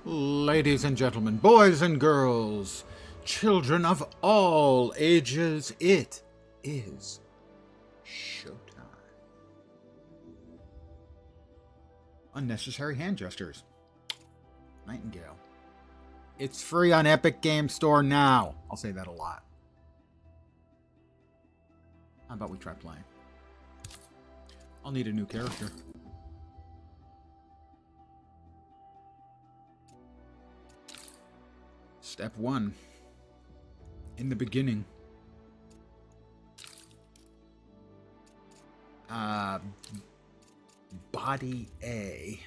Ladies and gentlemen, boys and girls, children of all ages, it is showtime. Unnecessary hand gestures. Nightingale. It's free on Epic Game Store now. I'll say that a lot. How about we try playing? I'll need a new character. Step 1. In the beginning. Body A.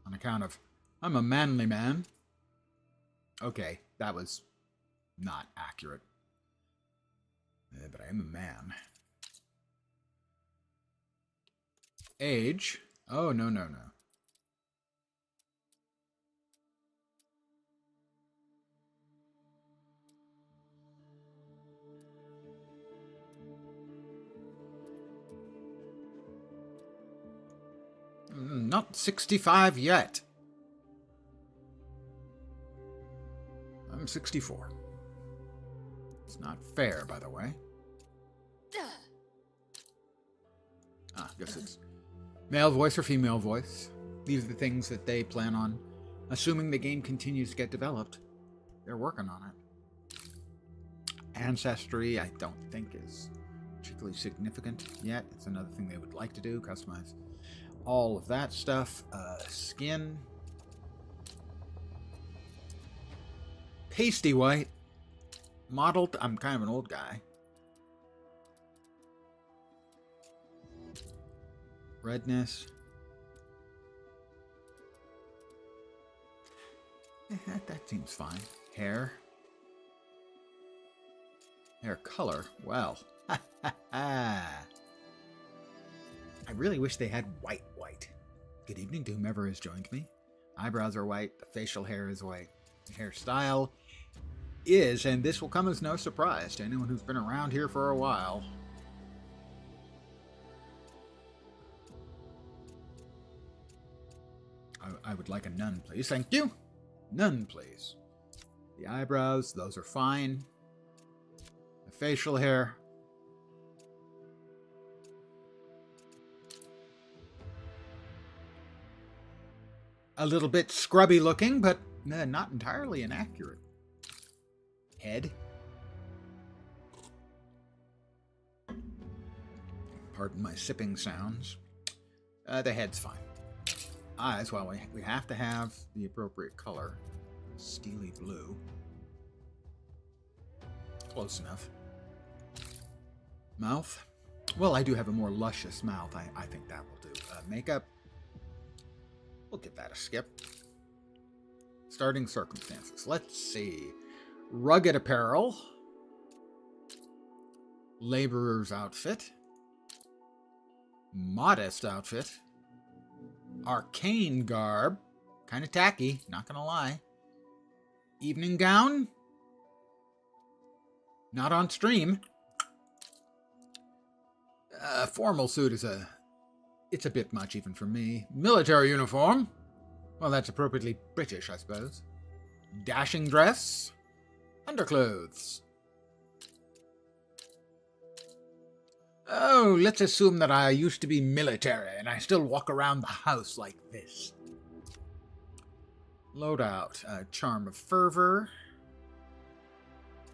On account of, I'm a manly man. Okay, that was not accurate. But I am a man. Age. Oh, no. Not 65 yet. I'm 64. It's not fair, by the way. I guess it's male voice or female voice. These are the things that they plan on. Assuming the game continues to get developed, they're working on it. Ancestry, I don't think is particularly significant yet. It's another thing they would like to do, customize all of that stuff. Skin. Pasty white. Modeled. I'm kind of an old guy. Redness. That seems fine. Hair. Hair color. Well. I really wish they had white. Good evening to whomever has joined me. Eyebrows are white. The facial hair is white. The hairstyle is, and this will come as no surprise to anyone who's been around here for a while. I would like a nun, please. Thank you. Nun, please. The eyebrows, those are fine. The facial hair. A little bit scrubby looking, but not entirely inaccurate. Head. Pardon my sipping sounds. The head's fine. Eyes, well, we have to have the appropriate color. Steely blue. Close enough. Mouth. Well, I do have a more luscious mouth. I think that will do. Makeup. We'll give that a skip. Starting circumstances. Let's see. Rugged apparel. Laborer's outfit. Modest outfit. Arcane garb. Kind of tacky, not gonna lie. Evening gown. Not on stream. Formal suit is it's a bit much even for me. Military uniform. Well, that's appropriately British, I suppose. Dashing dress. Underclothes. Oh, let's assume that I used to be military and I still walk around the house like this. Loadout. Charm of fervor.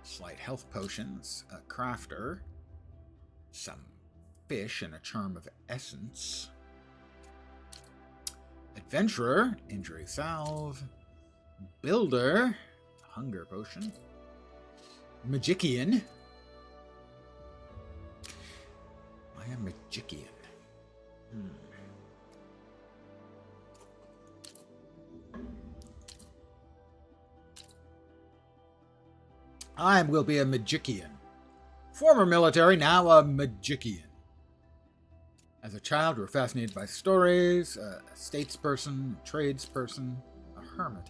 Slight health potions. A crafter. Some fish and a charm of essence. Adventurer, injury salve. Builder, hunger potion. Magician. I am Magician. I will be a Magician. Former military, now a Magician. As a child, we were fascinated by stories, a statesperson, a tradesperson, a hermit.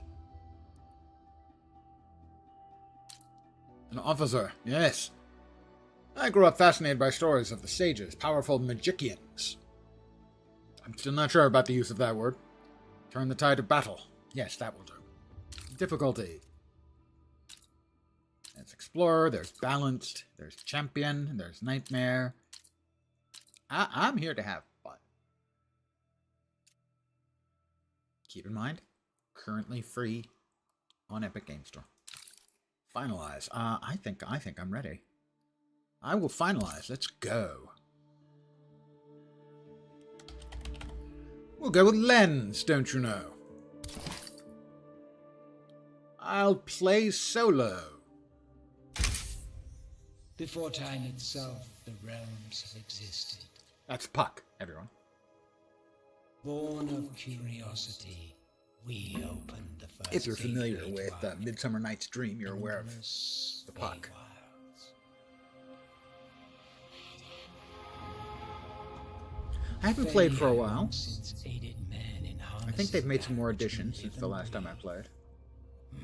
An officer, yes. I grew up fascinated by stories of the sages, powerful magicians. I'm still not sure about the use of that word. Turn the tide of battle. Yes, that will do. Difficulty. There's Explorer, there's Balanced, there's Champion, there's Nightmare. I'm here to have fun. Keep in mind, currently free on Epic Game Store. Finalize. I think I'm ready. I will finalize. Let's go. We'll go with Lens, don't you know? I'll play solo. Before time itself, the realms have existed. That's Puck, everyone. Born of curiosity, we opened the first. If you're familiar with Midsummer Night's Dream, you're aware of the Puck. I haven't played for a while. I think they've made some more additions since the last time I played.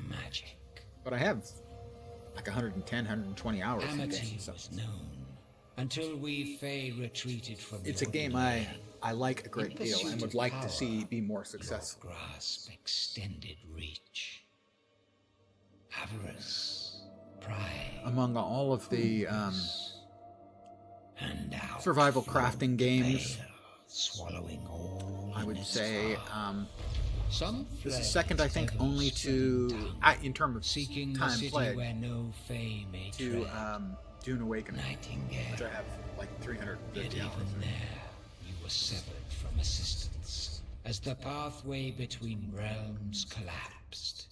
Magic. But I have like 110, 120 hours in the game. So. Was known until we Fae retreated from. It's a game I like a great deal and would like to see be more successful. Grasp extended reach. Avarice, pride. Among all of the survival crafting games, swallowing all I would say this is fled second, I think, only to in terms of seeking time the city played where no Fae may to tread. Dune Awakening, Nightingale. which I have like 350 Yet hours. even there, you were severed from assistance as the pathway between realms collapsed.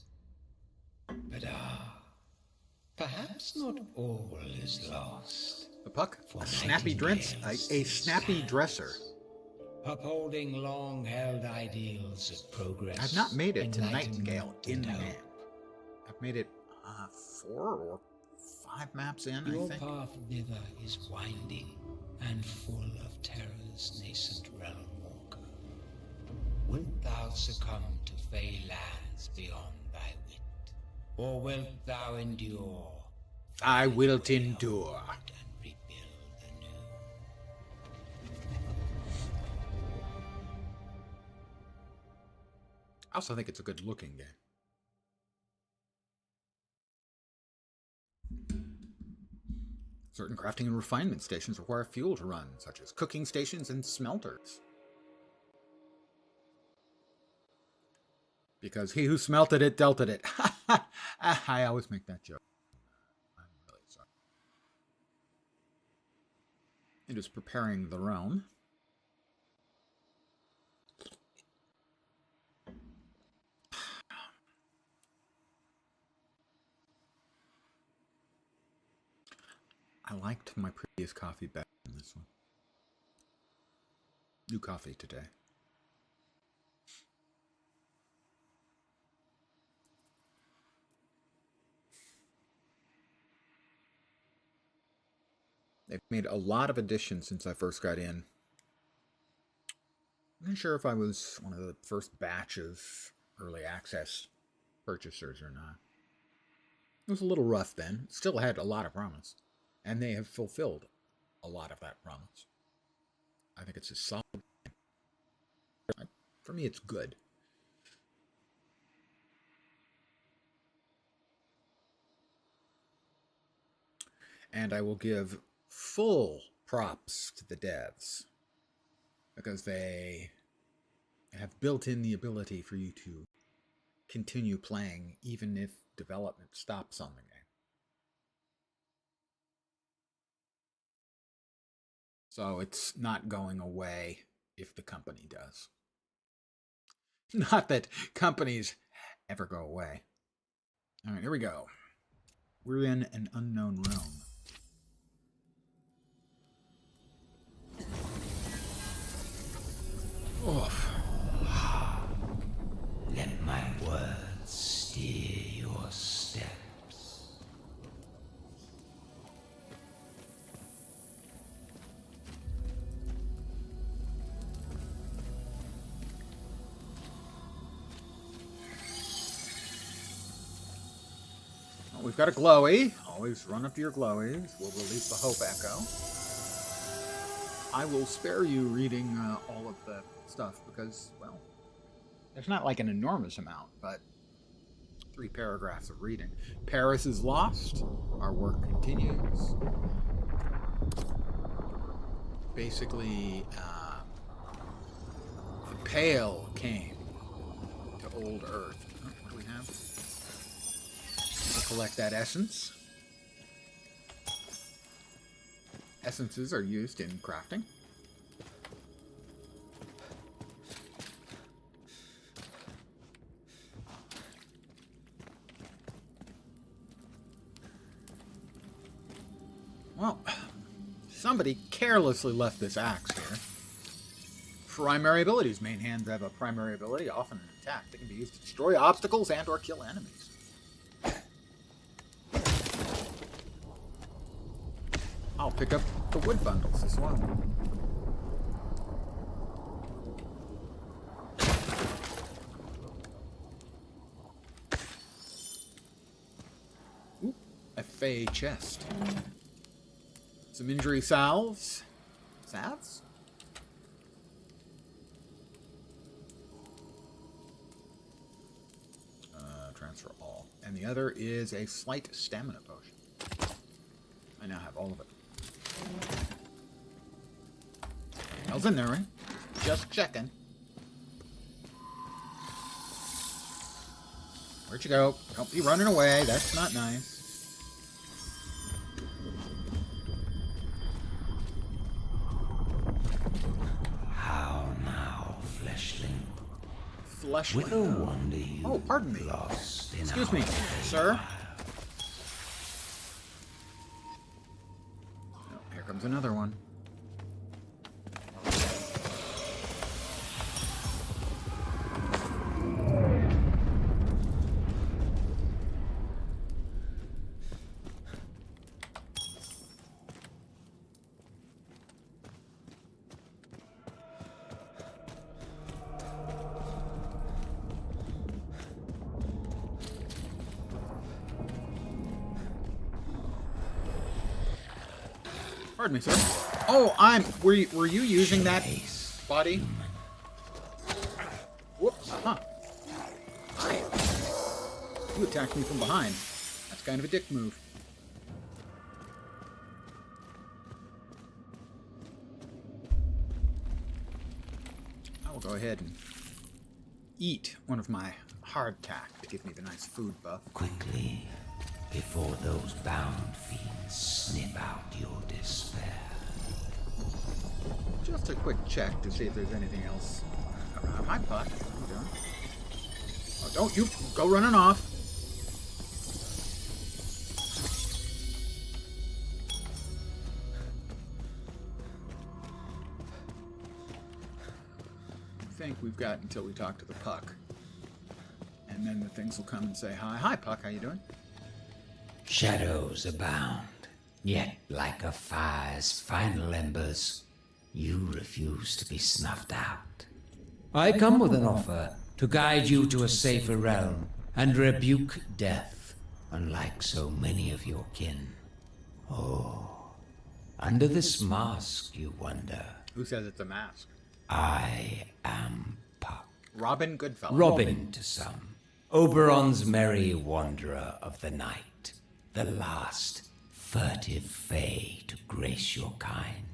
But perhaps not all is lost. The Puck, For a snappy a snappy dresser. Upholding long-held ideals of progress. I've not made it to enlightenment, Nightingale in and the hope. game. I've made it 4 or 5 maps in, I Your think. path thither is winding and full of terror's nascent realm walker. Wilt thou succumb to Fey lands beyond thy wit? Or wilt thou endure? I will endure. And rebuild anew. I also think it's a good looking game. Certain crafting and refinement stations require fuel to run, such as cooking stations and smelters. Because he who smelted it dealt it. I always make that joke. I'm really sorry. It is preparing the realm. I liked my previous coffee better than this one. New coffee today. They've made a lot of additions since I first got in. I'm not sure if I was one of the first batch of early access purchasers or not. It was a little rough then. It still had a lot of promise. And they have fulfilled a lot of that promise. I think it's a solid game. For me, it's good. And I will give full props to the devs, because they have built in the ability for you to continue playing even if development stops on the game. So it's not going away if the company does. Not that companies ever go away. All right, here we go. We're in an unknown realm. Oof. Let my words steer your steps. Well, we've got a glowy. Always run up to your glowies. We'll release the Hope Echo. I will spare you reading all of the stuff because, well, there's not like an enormous amount, but 3 paragraphs of reading. Paris is lost. Our work continues. Basically, the Pale came to old Earth. Oh, what do we have? We'll collect that essence. Essences are used in crafting. Well, somebody carelessly left this axe here. Primary abilities. Main hands have a primary ability, often an attack. They can be used to destroy obstacles and or kill enemies. I'll pick up the wood bundles as well. Ooh, a Fey chest. Some injury salves. Salves? Transfer all. And the other is a slight stamina potion. I now have all of it. Hell's in there, right? Just checking. Where'd you go? Don't be running away. That's not nice. Fleshling. Oh, pardon me. Excuse me, sir. Oh, here comes another one. Pardon me, sir. Oh, were you using that body? Whoops. Huh. You attacked me from behind. That's kind of a dick move. I will go ahead and eat one of my hardtack to give me the nice food buff. Quickly, before those bound fiends snip out your despair. Just a quick check to see if there's anything else around. Hi, Puck. How you doing? Oh, don't you go running off. I think we've got until we talk to the Puck. And then the things will come and say, hi. Hi, Puck. How you doing? Shadows abound, yet like a fire's final embers, you refuse to be snuffed out. I come with an offer to guide you to a safer realm and rebuke death, unlike so many of your kin. Oh, under this mask, you wonder. Who says it's a mask? I am Puck. Robin Goodfellow. Robin to some. Oberon's merry wanderer of the night. The last furtive fay to grace your kind.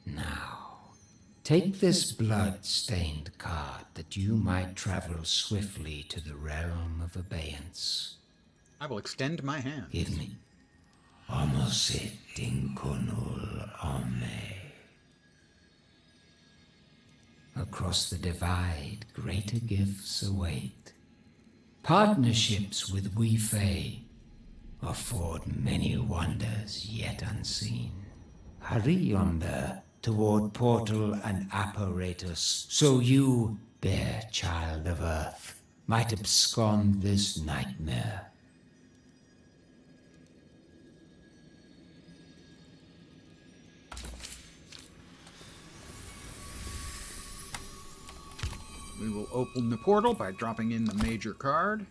Now, take this blood-stained card that you might travel swiftly to the realm of abeyance. I will extend my hand. Give me. Omosit inconul ome. Across the divide, greater gifts await. Partnerships with we fay afford many wonders yet unseen. Hurry yonder toward portal and apparatus, so you, bare child of earth, might abscond this nightmare. We will open the portal by dropping in the major card.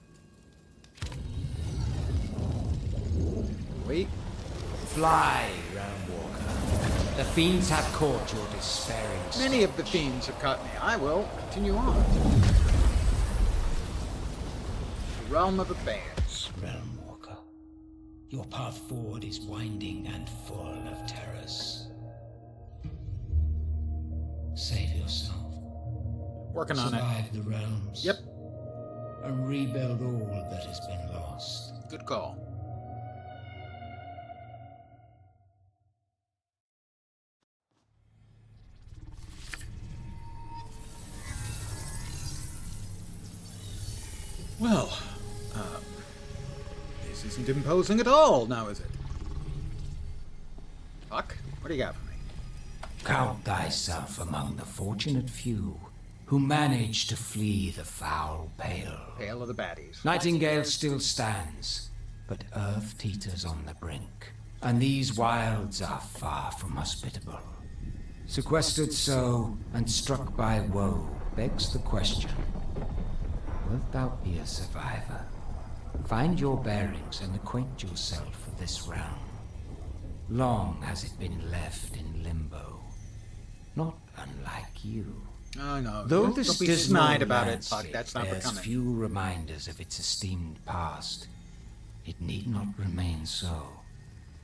Wait. Fly, Realm Walker. The fiends have caught your despairing soul. Many of the fiends have caught me. I will continue on. realm of the bears. Realm Walker, your path forward is winding and full of terrors. Save yourself. Working on it. Survive the realms. Yep. And rebuild all that has been lost. Good call. Well, this isn't imposing at all, now is it? Fuck, what do you got for me? Count thyself among the fortunate few who managed to flee the foul Pale. Pale of the baddies. Nightingale still stands, but Earth teeters on the brink, and these wilds are far from hospitable. Sequestered so, and struck by woe, begs the question, wilt thou be a survivor? Find your bearings and acquaint yourself with this realm. Long has it been left in limbo, not unlike you. Oh no, Though don't this be dismal snide about it, landscape Puck. That's not bears becoming. few reminders of its esteemed past, it need not remain so.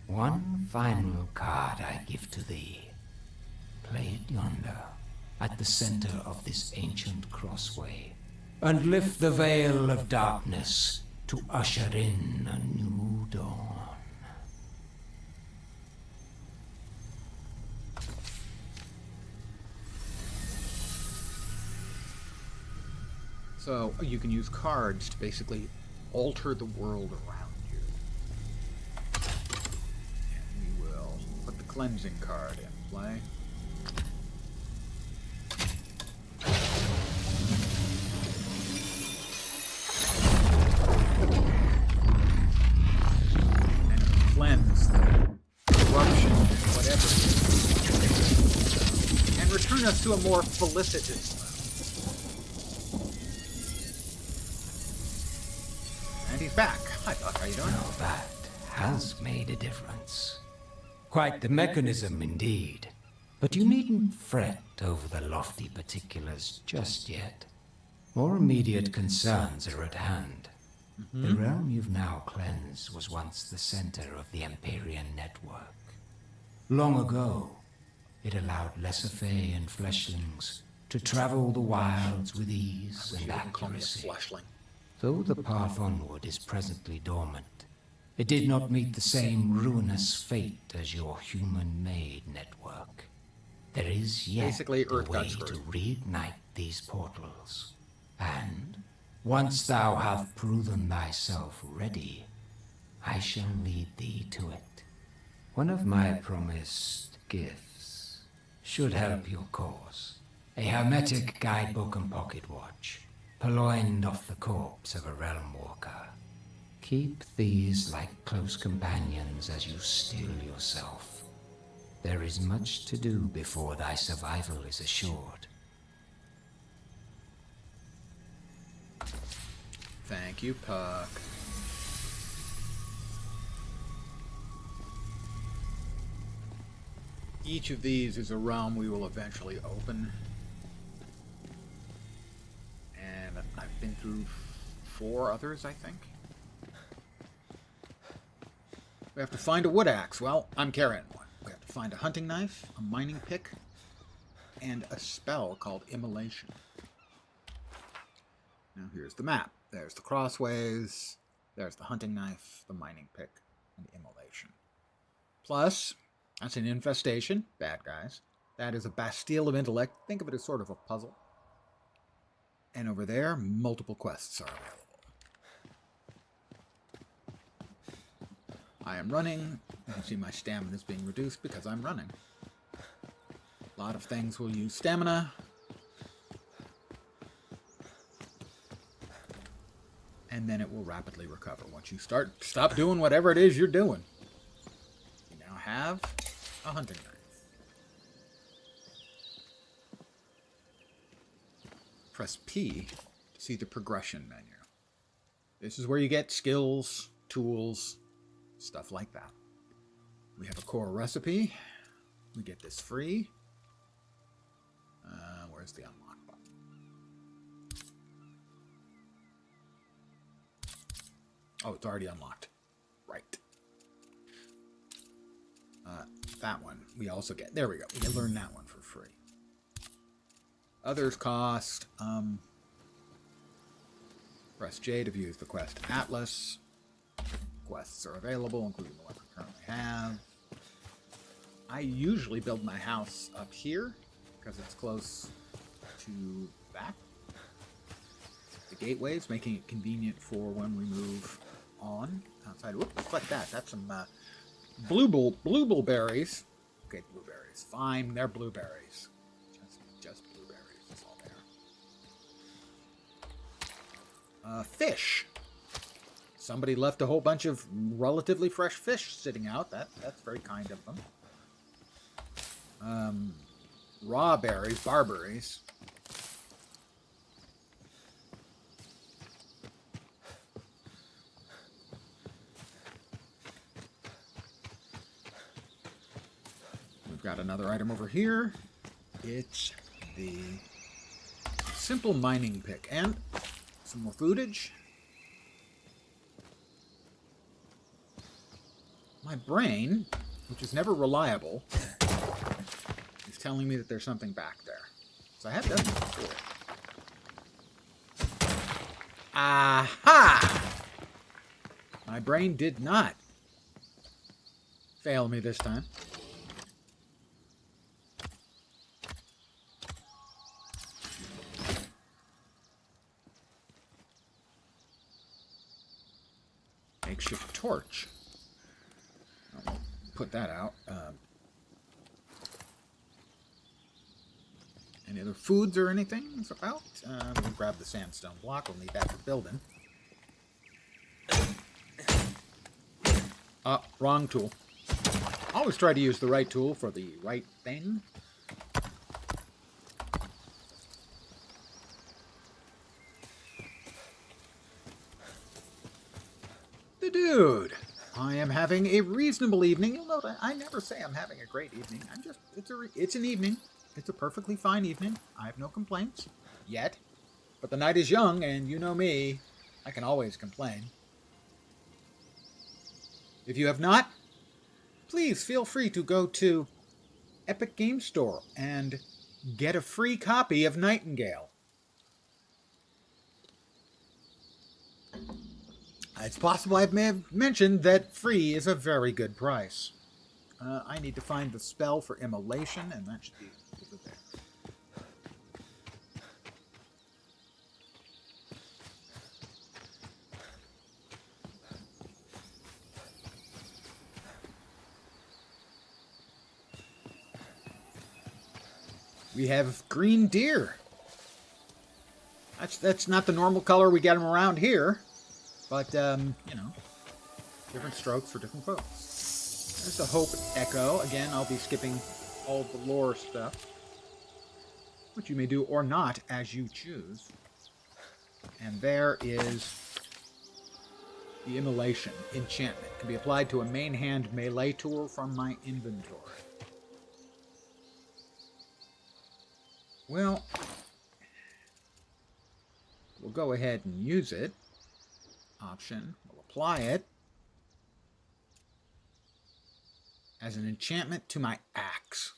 One final card I give to thee. Play it yonder, at the center of this ancient crossway, and lift the veil of darkness to usher in a new dawn. So you can use cards to basically alter the world around you. And we will put the cleansing card in play. And cleanse the corruption, whatever it is, and return us to a more felicitous life. And he's back. Hi, Buck. How you doing? Now that has made a difference. Quite the mechanism indeed. But you needn't fret over the lofty particulars just yet. More immediate concerns are at hand. The realm you've now cleansed was once the center of the Empyrean network. Long ago, it allowed lesser-fey and fleshlings to travel the wilds with ease and You can call me a accuracy. fleshling. Though the path onward is presently dormant, it did not meet the same ruinous fate as your human-made network. There is yet Basically, a Earth got way to screwed. reignite these portals. And, once thou hast proven thyself ready, I shall lead thee to it. One of my promised gifts should help your cause. A hermetic guidebook and pocket watch, purloined off the corpse of a realm walker. Keep these like close companions as you still yourself. There is much to do before thy survival is assured. Thank you, Puck. Each of these is a realm we will eventually open. And I've been through 4 others, I think. We have to find a wood axe. Well, I'm carrying one. We have to find a hunting knife, a mining pick, and a spell called Immolation. Now here's the map. There's the crossways, there's the hunting knife, the mining pick, and Immolation. Plus, that's an infestation, bad guys. That is a Bastille of intellect. Think of it as sort of a puzzle. And over there, multiple quests are available. I am running. You can see my stamina is being reduced because I'm running. A lot of things will use stamina. And then it will rapidly recover once you stop doing whatever it is you're doing. You now have a hunting knife. Press P to see the progression menu. This is where you get skills, tools, stuff like that. We have a core recipe. We get this free. Where's the unlock button? Oh, it's already unlocked. Right. That one we also get. There we go. We can learn that one for free. Others cost. Press J to view the quest atlas. Quests are available, including the one we currently have. I usually build my house up here because it's close to that. The gateways, making it convenient for when we move on outside. Whoops, like that. That's some blueberries. Okay, blueberries. Fine, they're blueberries. Just blueberries. That's all there. Fish. Somebody left a whole bunch of relatively fresh fish sitting out. That's very kind of them. Raw berries, barberries. We've got another item over here. It's the simple mining pick and some more foodage. My brain, which is never reliable, is telling me that there's something back there. So I have done this before. Aha! My brain did not fail me this time. Makeshift torch. I'll put that out. Any other foods or anything about? We'll grab the sandstone block. We'll need that for building. Wrong tool. Always try to use the right tool for the right thing. The dude. I am having a reasonable evening. You'll note I never say I'm having a great evening. It's an evening. It's a perfectly fine evening. I have no complaints. Yet. But the night is young, and you know me. I can always complain. If you have not, please feel free to go to Epic Game Store and get a free copy of Nightingale. It's possible I may have mentioned that free is a very good price. I need to find the spell for immolation, and that should be over there. We have green deer. That's not the normal color we get them around here. But, you know, different strokes for different folks. There's the Hope Echo. Again, I'll be skipping all the lore stuff, which you may do or not as you choose. And there is the Immolation enchantment. Can be applied to a main hand melee tool from my inventory. Well, we'll go ahead and use it. Option. We'll apply it as an enchantment to my axe.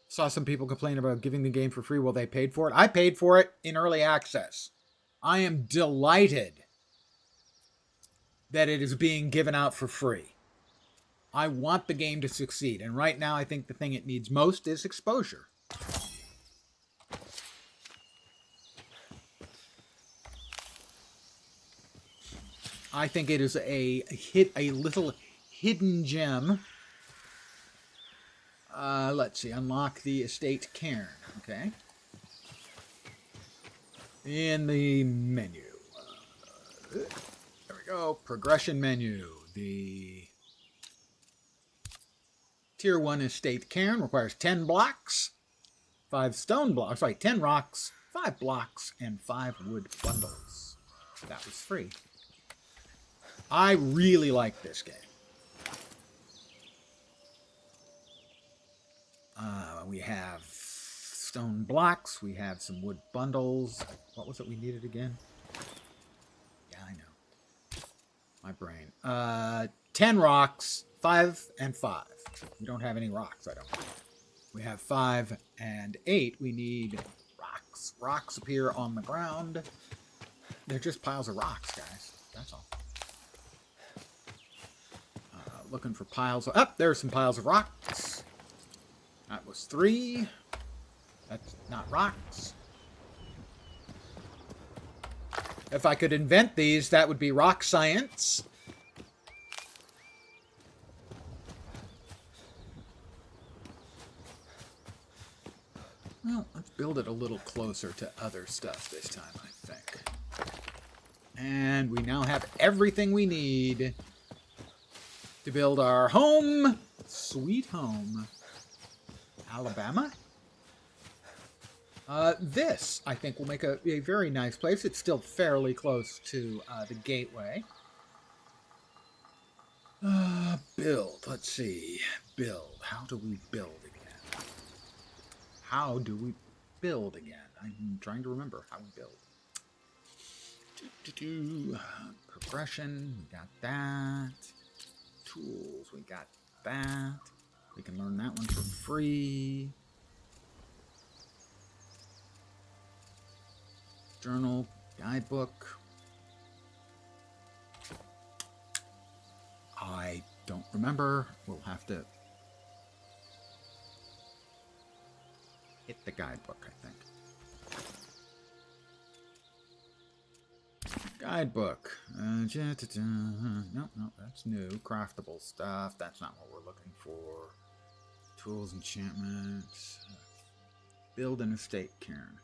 Saw some people complain about giving the game for free while they paid for it. I paid for it in early access. I am delighted that it is being given out for free. I want the game to succeed, and right now I think the thing it needs most is exposure. I think it is a little hidden gem. Let's see. Unlock the estate cairn. Okay. In the menu. There we go. Progression menu. The Tier 1 estate cairn requires 10 blocks, 5 stone blocks, 10 rocks, 5 blocks, and 5 wood bundles. That was free. I really like this game. We have stone blocks. We have some wood bundles. What was it we needed again? Yeah, I know. My brain. 10 rocks, 5 and 5. We don't have any rocks, I don't think. We have 5 and 8. We need rocks. Rocks appear on the ground. They're just piles of rocks, guys. That's all. Looking for piles of... there's some piles of rocks. That was 3. That's not rocks. If I could invent these, that would be rock science. Well, let's build it a little closer to other stuff this time, I think. And we now have everything we need to build our home. Sweet home. Alabama? This, I think, will make a very nice place. It's still fairly close to the gateway. Build. Let's see. Build. How do we build again? How do we build again? I'm trying to remember how we build. Progression. We got that. Tools. We got that. We can learn that one for free. Journal, guidebook. I don't remember. We'll have to hit the guidebook, I think. Guidebook. No, that's new. Craftable stuff. That's not what we're looking for. Tools, enchantments. Build an estate cairn.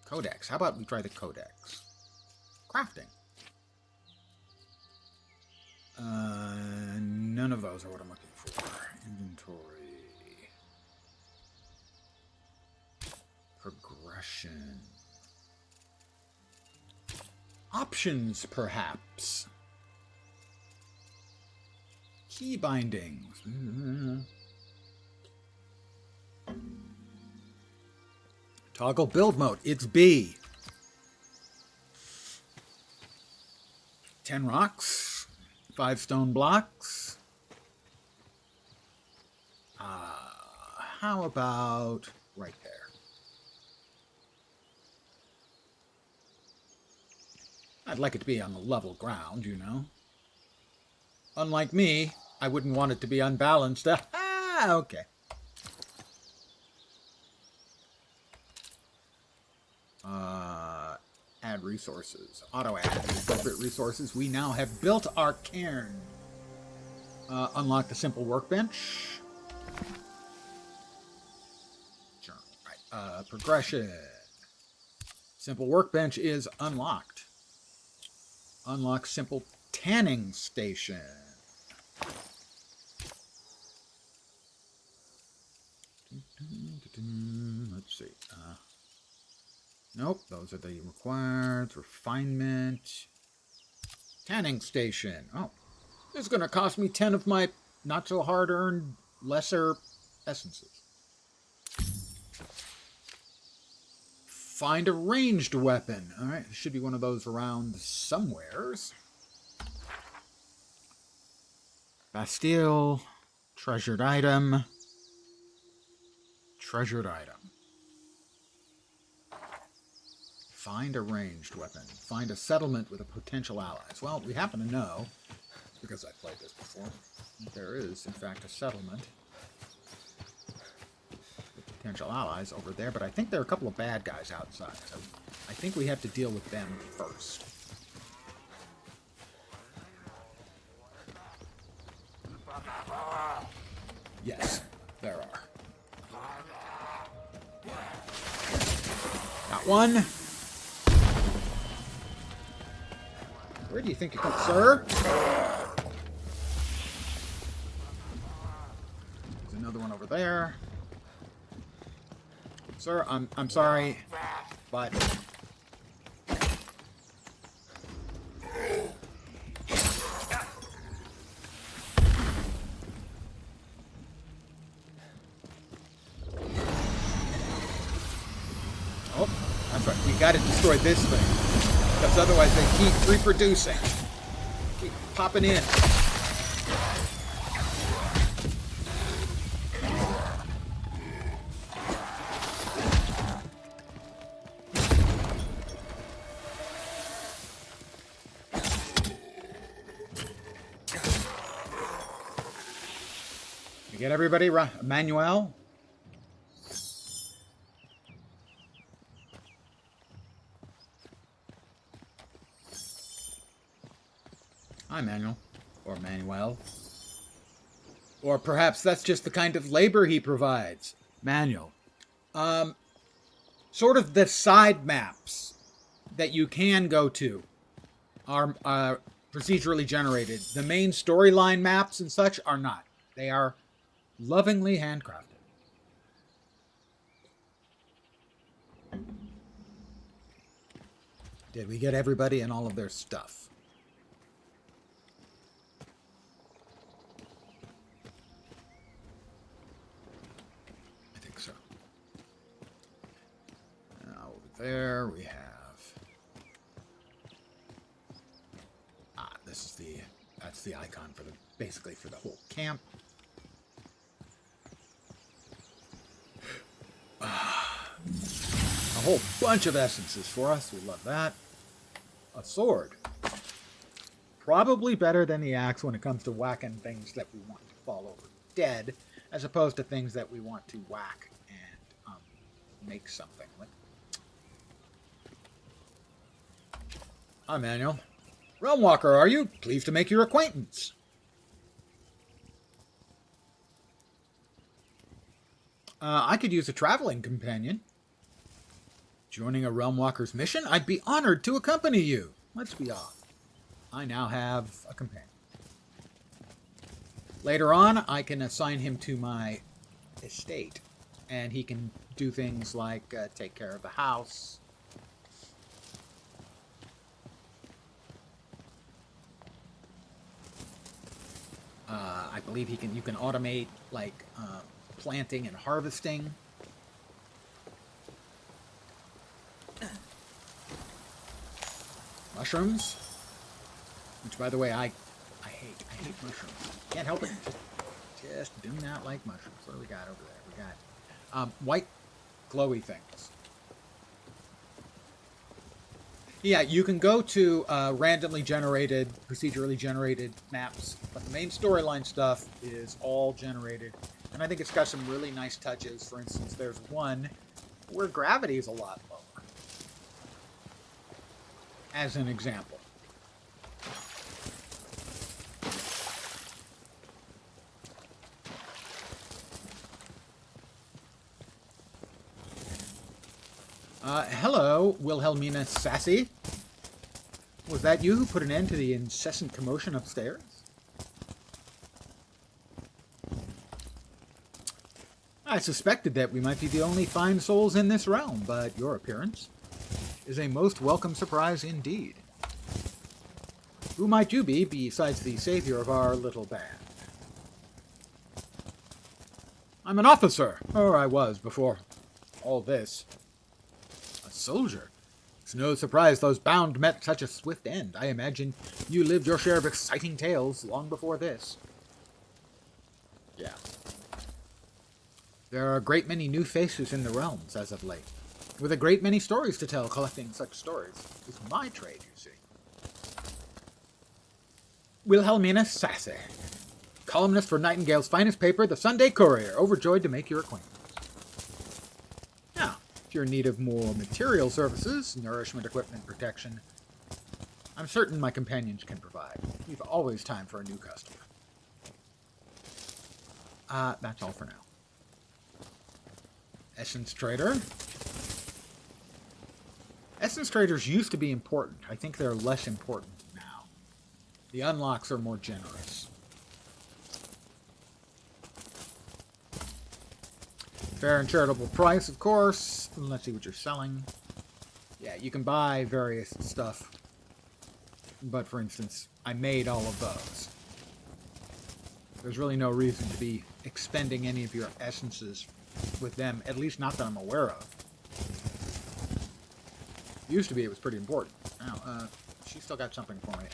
Codex. How about we try the codex? Crafting. None of those are what I'm looking for. Inventory. Progression. Options, perhaps. Key bindings. Toggle build mode. It's B. 10 rocks. 5 stone blocks. How about right there? I'd like it to be on the level ground, you know. Unlike me, I wouldn't want it to be unbalanced. Okay. Add resources. Auto add appropriate resources. We now have built our cairn. Unlock the simple workbench. Journal. Right. Progression. Simple workbench is unlocked. Unlock simple tanning station. Let's see. Nope, those are the required. Refinement. Tanning station. Oh, this is going to cost me 10 of my not so hard earned lesser essences. Find a ranged weapon. All right, there should be one of those around somewheres. Bastille. Treasured item. Treasured item. Find a ranged weapon. Find a settlement with a potential allies. Well, we happen to know, because I played this before, there is, in fact, a settlement with potential allies over there, but I think there are a couple of bad guys outside, so I think we have to deal with them first. Yes, there are. Got one. Where do you think you come, sir? There's another one over there. Sir, I'm sorry, but oh, that's right. We got to destroy this thing. Because otherwise they keep reproducing. popping in. You get everybody? Manuel? Hi, Manuel. Or Manuel. Or perhaps that's just the kind of labor he provides. Manuel. Sort of the side maps that you can go to are procedurally generated. The main storyline maps and such are not. They are lovingly handcrafted. Did we get everybody and all of their stuff? I think so. Now over there we have... That's the icon for basically for the whole camp. A whole bunch of essences for us. We love that. A sword. Probably better than the axe when it comes to whacking things that we want to fall over dead, as opposed to things that we want to whack and make something with. Hi, Manuel. Realmwalker, are you? Pleased to make your acquaintance. I could use a traveling companion. Joining a Realmwalker's mission? I'd be honored to accompany you. Let's be off. I now have a companion. Later on, I can assign him to my estate, and he can do things like take care of the house. I believe you can automate like planting and harvesting. Mushrooms, which by the way I hate mushrooms. Can't help it. Just do not like mushrooms. What do we got over there? We got white glowy things. Yeah, you can go to randomly generated, procedurally generated maps, but the main storyline stuff is all generated. And I think it's got some really nice touches. For instance, there's one where gravity is a lot lower. As an example. Hello, Wilhelmina Sassy. Was that you who put an end to the incessant commotion upstairs? I suspected that we might be the only fine souls in this realm, but your appearance is a most welcome surprise indeed. Who might you be besides the savior of our little band? I'm an officer, or I was before all this. A soldier? It's no surprise those bound met such a swift end. I imagine you lived your share of exciting tales long before this. Yeah. There are a great many new faces in the realms as of late, with a great many stories to tell. Collecting such stories is my trade, you see. Wilhelmina Sasse, columnist for Nightingale's finest paper, the Sunday Courier, overjoyed to make your acquaintance. Now, if you're in need of more material services, nourishment, equipment, protection, I'm certain my companions can provide. We've always time for a new customer. That's all for now. Essence Trader. Essence Traders used to be important. I think they're less important now. The unlocks are more generous. Fair and charitable price, of course. Let's see what you're selling. Yeah, you can buy various stuff. But for instance, I made all of those. There's really no reason to be expending any of your essences with them, at least not that I'm aware of. Used to be it was pretty important. Now, she still got something for me.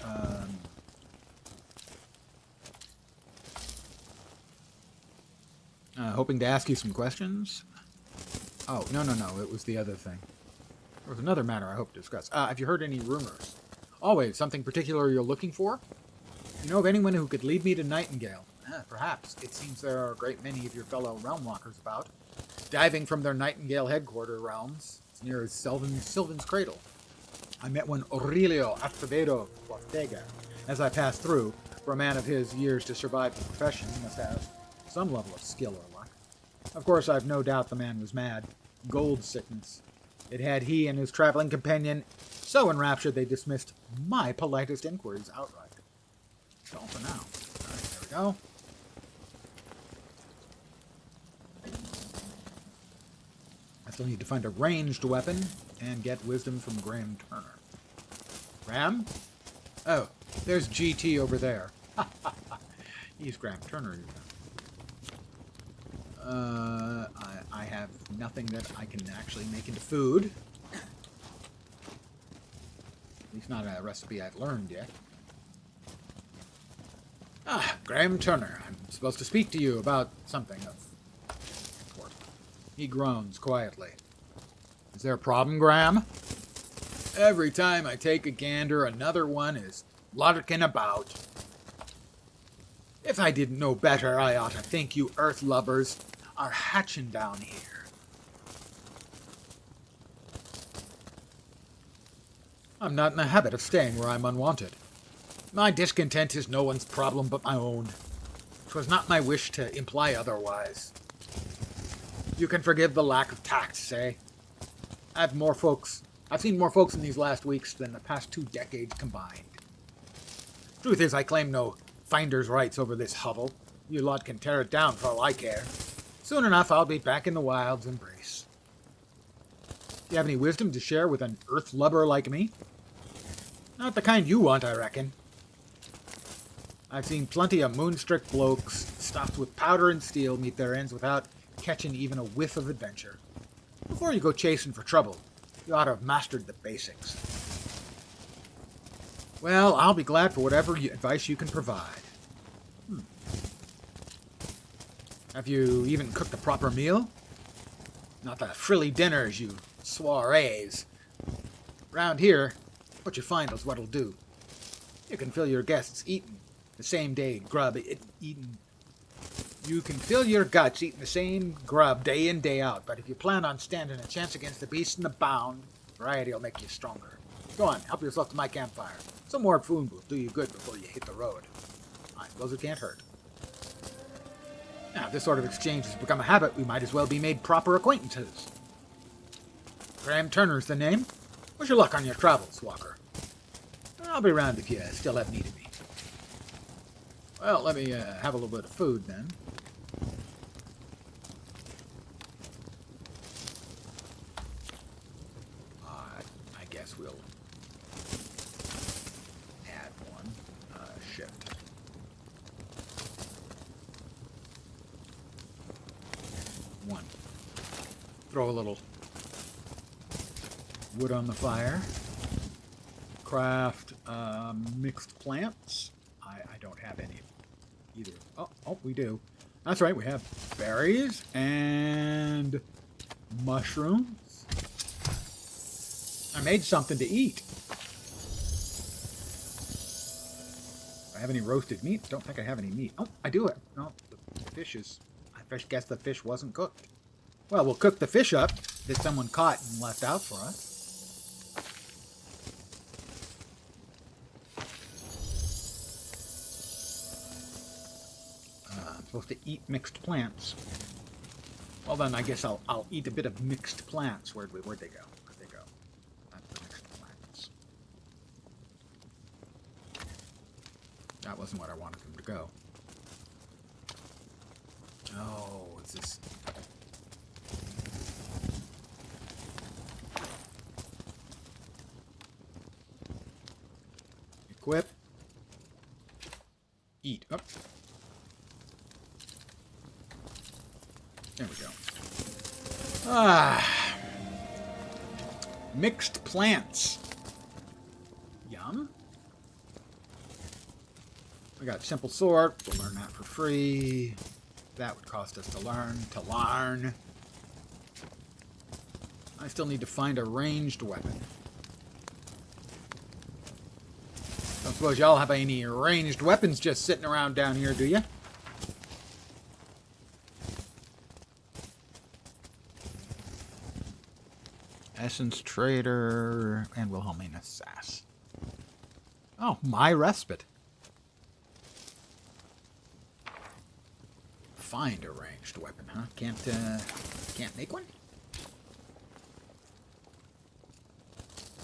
Hoping to ask you some questions. Oh, no. It was the other thing. There was another matter I hope to discuss. Have you heard any rumors? Always something particular you're looking for? You know of anyone who could lead me to Nightingale? Perhaps. It seems there are a great many of your fellow realm walkers about, diving from their Nightingale headquarter realms as near as Sylvan's Cradle. I met one Aurelio Acevedo Ortega as I passed through. For a man of his years to survive the profession, he must have some level of skill or luck. Of course, I've no doubt the man was mad. Gold sickness. It had he and his traveling companion so enraptured they dismissed my politest inquiries outright. That's all for now. Alright, there we go. I still need to find a ranged weapon and get wisdom from Graham Turner. Graham? Oh, there's GT over there. He's Graham Turner. I have nothing that I can actually make into food. At least not a recipe I've learned yet. Graham Turner. I'm supposed to speak to you about something of import. He groans quietly. Is there a problem, Graham? Every time I take a gander, another one is larking about. If I didn't know better, I ought to think you earth lubbers are hatching down here. I'm not in the habit of staying where I'm unwanted. My discontent is no one's problem but my own. 'Twas not my wish to imply otherwise. You can forgive the lack of tact, say. I've seen more folks in these last weeks than the past 2 decades combined. Truth is, I claim no finder's rights over this hovel. You lot can tear it down for all I care. Soon enough, I'll be back in the wild's embrace. Do you have any wisdom to share with an earth lubber like me? Not the kind you want, I reckon. I've seen plenty of moonstruck blokes stuffed with powder and steel meet their ends without catching even a whiff of adventure. Before you go chasing for trouble, you ought to have mastered the basics. Well, I'll be glad for whatever advice you can provide. Have you even cooked a proper meal? Not the frilly dinners, you soirees. Round here, what you find is what'll do. You can fill your guests eating the same day grub eating. You can fill your guts eating the same grub day in, day out, but if you plan on standing a chance against the beast and the bound, variety will make you stronger. Go on, help yourself to my campfire. Some more food will do you good before you hit the road. I suppose it can't hurt. Now, if this sort of exchange has become a habit, we might as well be made proper acquaintances. Graham Turner's the name. Wish you luck on your travels, Walker. I'll be around if you still have need of me. Well, let me have a little bit of food then. I guess we'll add one shift. One. Throw a little wood on the fire. Craft mixed plants. I don't have any either. Oh, we do. That's right, we have berries and mushrooms. I made something to eat. Do I have any roasted meat? Don't think I have any meat. Oh, I do it. No, the fish is... I guess the fish wasn't cooked. Well, we'll cook the fish up that someone caught and left out for us. I'm supposed to eat mixed plants. Well, then I guess I'll eat a bit of mixed plants. Where'd they go? Where'd they go? Not the mixed plants. That wasn't what I wanted them to go. Oh, is this... Equip. Eat. Oh. There we go. Mixed plants. Yum. We got simple sort. We'll learn that for free. That would cost us to learn. I still need to find a ranged weapon. Don't suppose y'all have any ranged weapons just sitting around down here, do you? Essence Trader and Wilhelmina Sass. Oh, my respite. Find a ranged weapon, huh? Can't make one?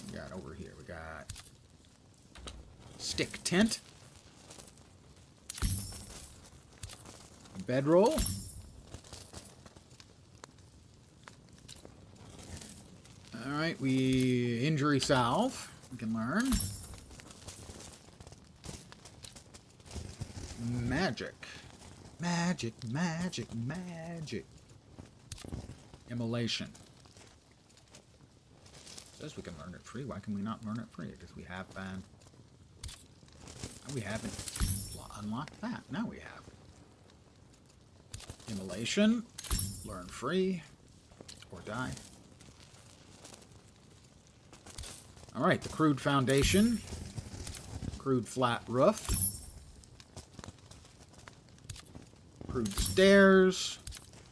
We got over here. We got stick tent, bedroll, all right. Injury salve. We can learn magic. Immolation. Says we can learn it free. Why can we not learn it free? Because we haven't unlocked that. Now we have. Immolation. Learn free. Or die. Alright, the crude foundation. Crude flat roof. Crude stairs.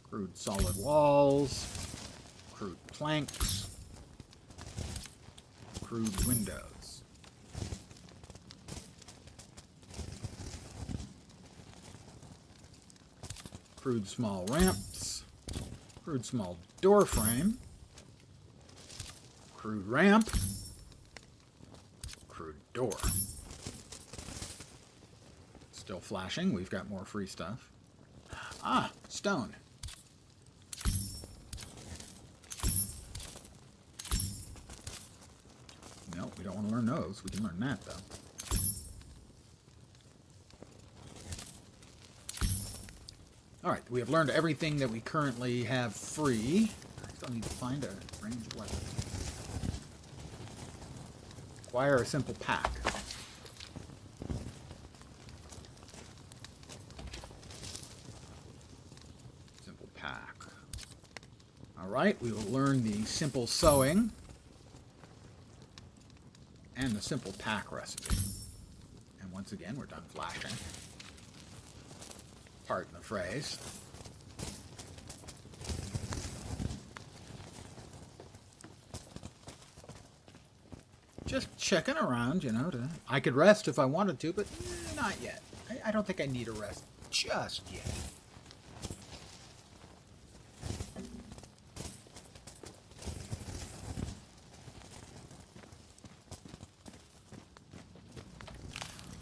Crude solid walls. Crude planks. Crude windows. Crude small ramps. Crude small door frame. Crude ramp. Crude door. Still flashing. We've got more free stuff. Ah, stone. No, we don't want to learn those. We can learn that, though. Alright, we have learned everything that we currently have free. I still need to find a ranged weapon. Acquire a simple pack. Simple pack. Alright, we will learn the simple sewing and the simple pack recipe. And once again, we're done flashing. Pardon the phrase. Just checking around, you know. I could rest if I wanted to, but not yet. I don't think I need a rest just yet.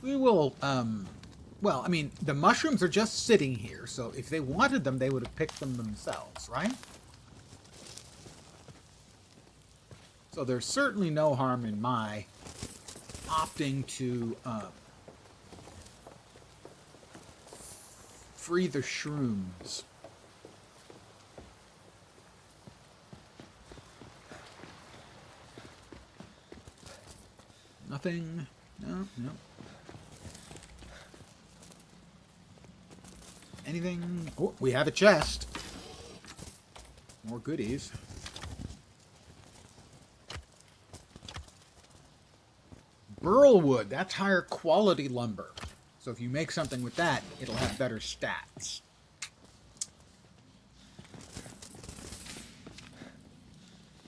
We will, well, I mean, the mushrooms are just sitting here, so if they wanted them, they would have picked them themselves, right? So there's certainly no harm in my opting to free the shrooms. Nothing? No. Anything? Oh, we have a chest. More goodies. Burl wood, that's higher quality lumber. So if you make something with that, it'll have better stats.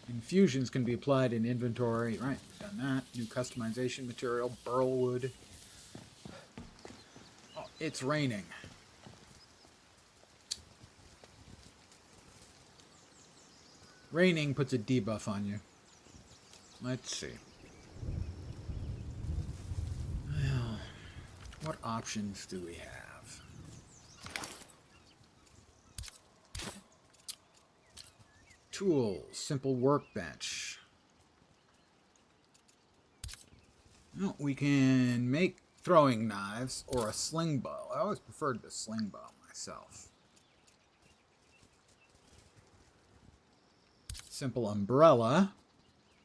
Infusions can be applied in inventory. Right, done that. New customization material, burl wood. Oh, it's raining. Raining puts a debuff on you. Let's see. Well, what options do we have? Tools, simple workbench. Well, we can make throwing knives or a sling bow. I always preferred the sling bow myself. Simple umbrella.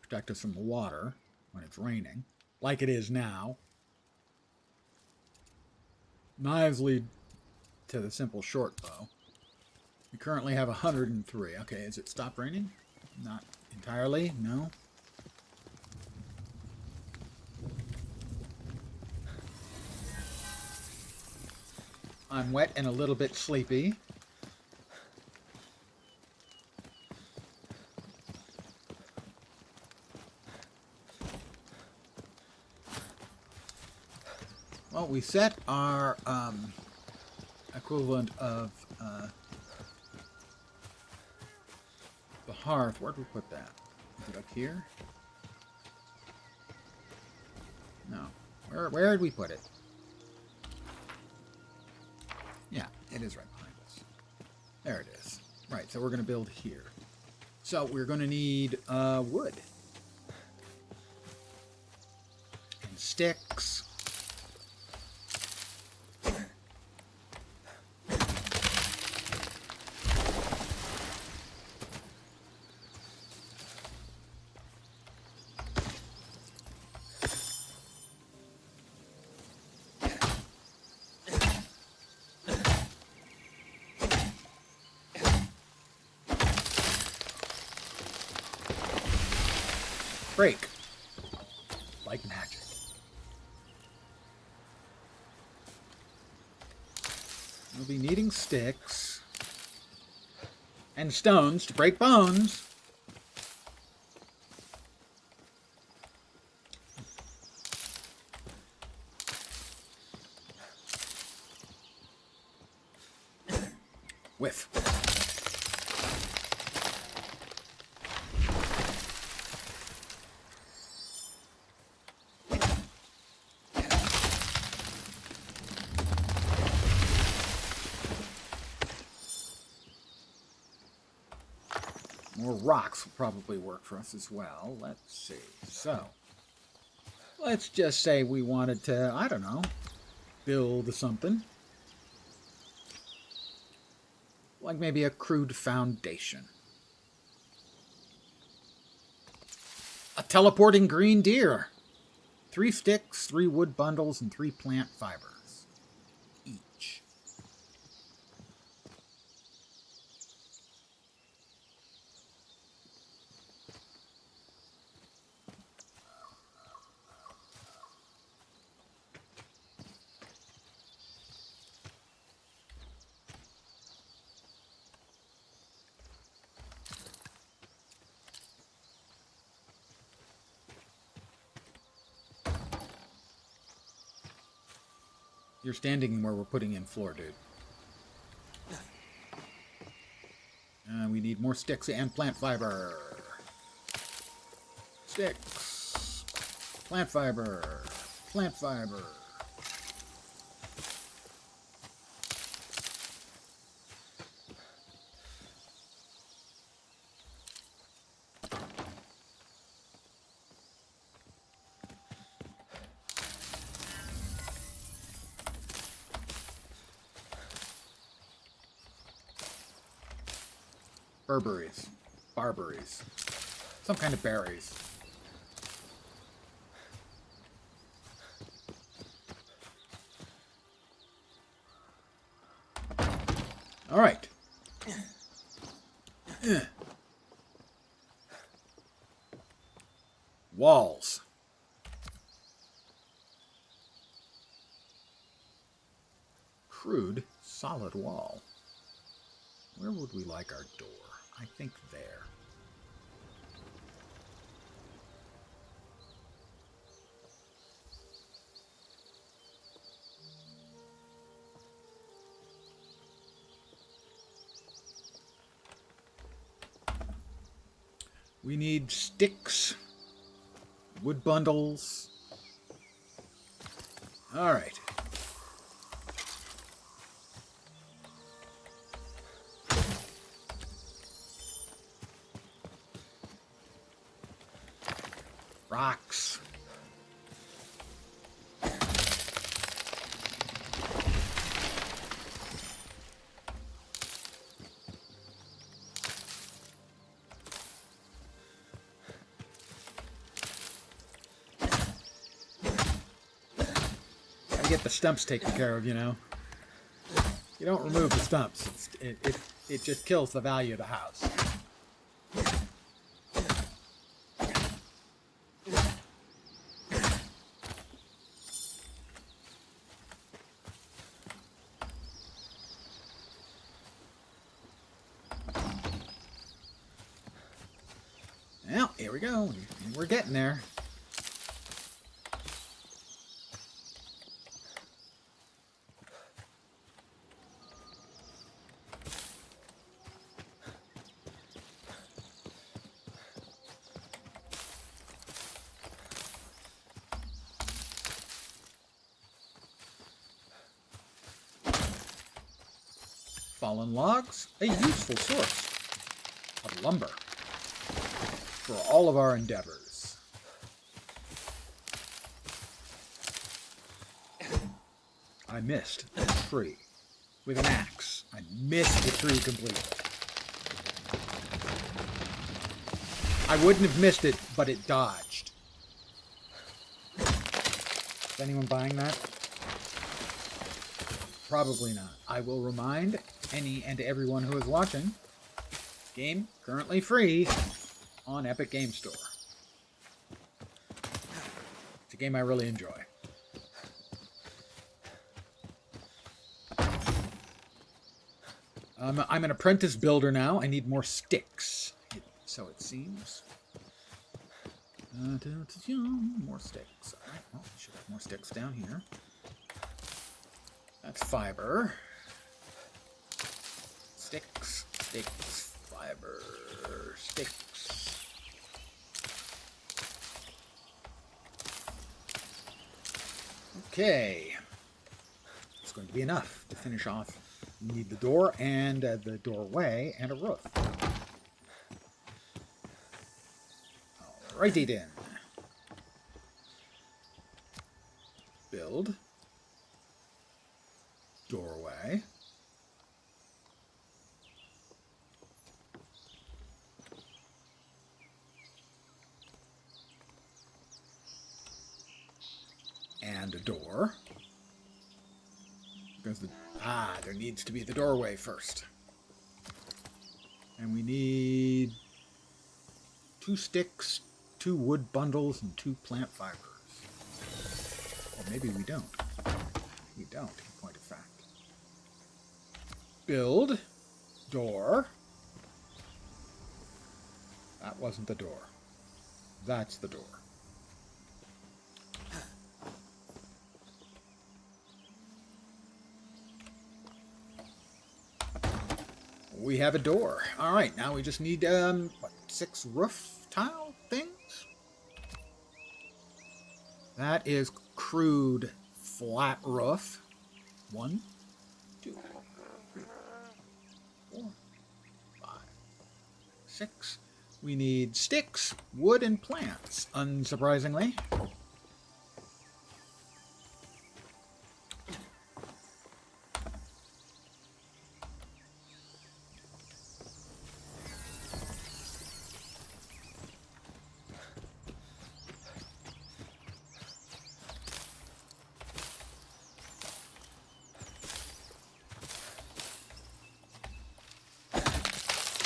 Protect us from the water when it's raining, like it is now. Knives lead to the simple short bow. We currently have 103. Okay, is it stopped raining? Not entirely, no. I'm wet and a little bit sleepy. Well, we set our equivalent of the hearth. Where do we put that? Is it up here? No. Where did we put it? Yeah, it is right behind us. There it is. Right, so we're going to build here. So we're going to need wood. And sticks. Break. Like magic. We'll be needing sticks and stones to break bones. Whiff. More rocks will probably work for us as well. Let's see. So, let's just say we wanted to, I don't know, build something. Like maybe a crude foundation. A teleporting green deer. 3 sticks, 3 wood bundles, and 3 plant fibers. Each. You're standing where we're putting in floor, dude. We need more sticks and plant fiber. Sticks. Plant fiber. Plant fiber. Berberries. Barberries. Some kind of berries. All right. Walls. Crude, solid wall. Where would we like our door? I think there. We need sticks, wood bundles. All right. Rocks. Gotta get the stumps taken care of, you know. You don't remove the stumps. It just kills the value of the house. Well, here we go. We're getting there. Fallen logs, a useful source of lumber for all of our endeavors. I missed a tree with an axe. I missed the tree completely. I wouldn't have missed it, but it dodged. Is anyone buying that? Probably not. I will remind any and everyone who is watching, game currently free on Epic Game Store. It's a game I really enjoy. I'm an apprentice builder now. I need more sticks, so it seems. More sticks. All right, well, we should have more sticks down here. That's fiber. Sticks, sticks, fiber, sticks. Okay. It's going to be enough to finish off. We need the door and the doorway and a roof. Alrighty then. Build. Doorway. And a door. Because there needs to be the doorway first. And we need 2 sticks, 2 wood bundles, and 2 plant fibers. Or maybe we don't. We don't, in point of fact. Build. Door. That wasn't the door. That's the door. We have a door. All right, now we just need, 6 roof tile things? That is crude flat roof. 1, 2, 3, 4, 5, 6. We need sticks, wood, and plants, unsurprisingly.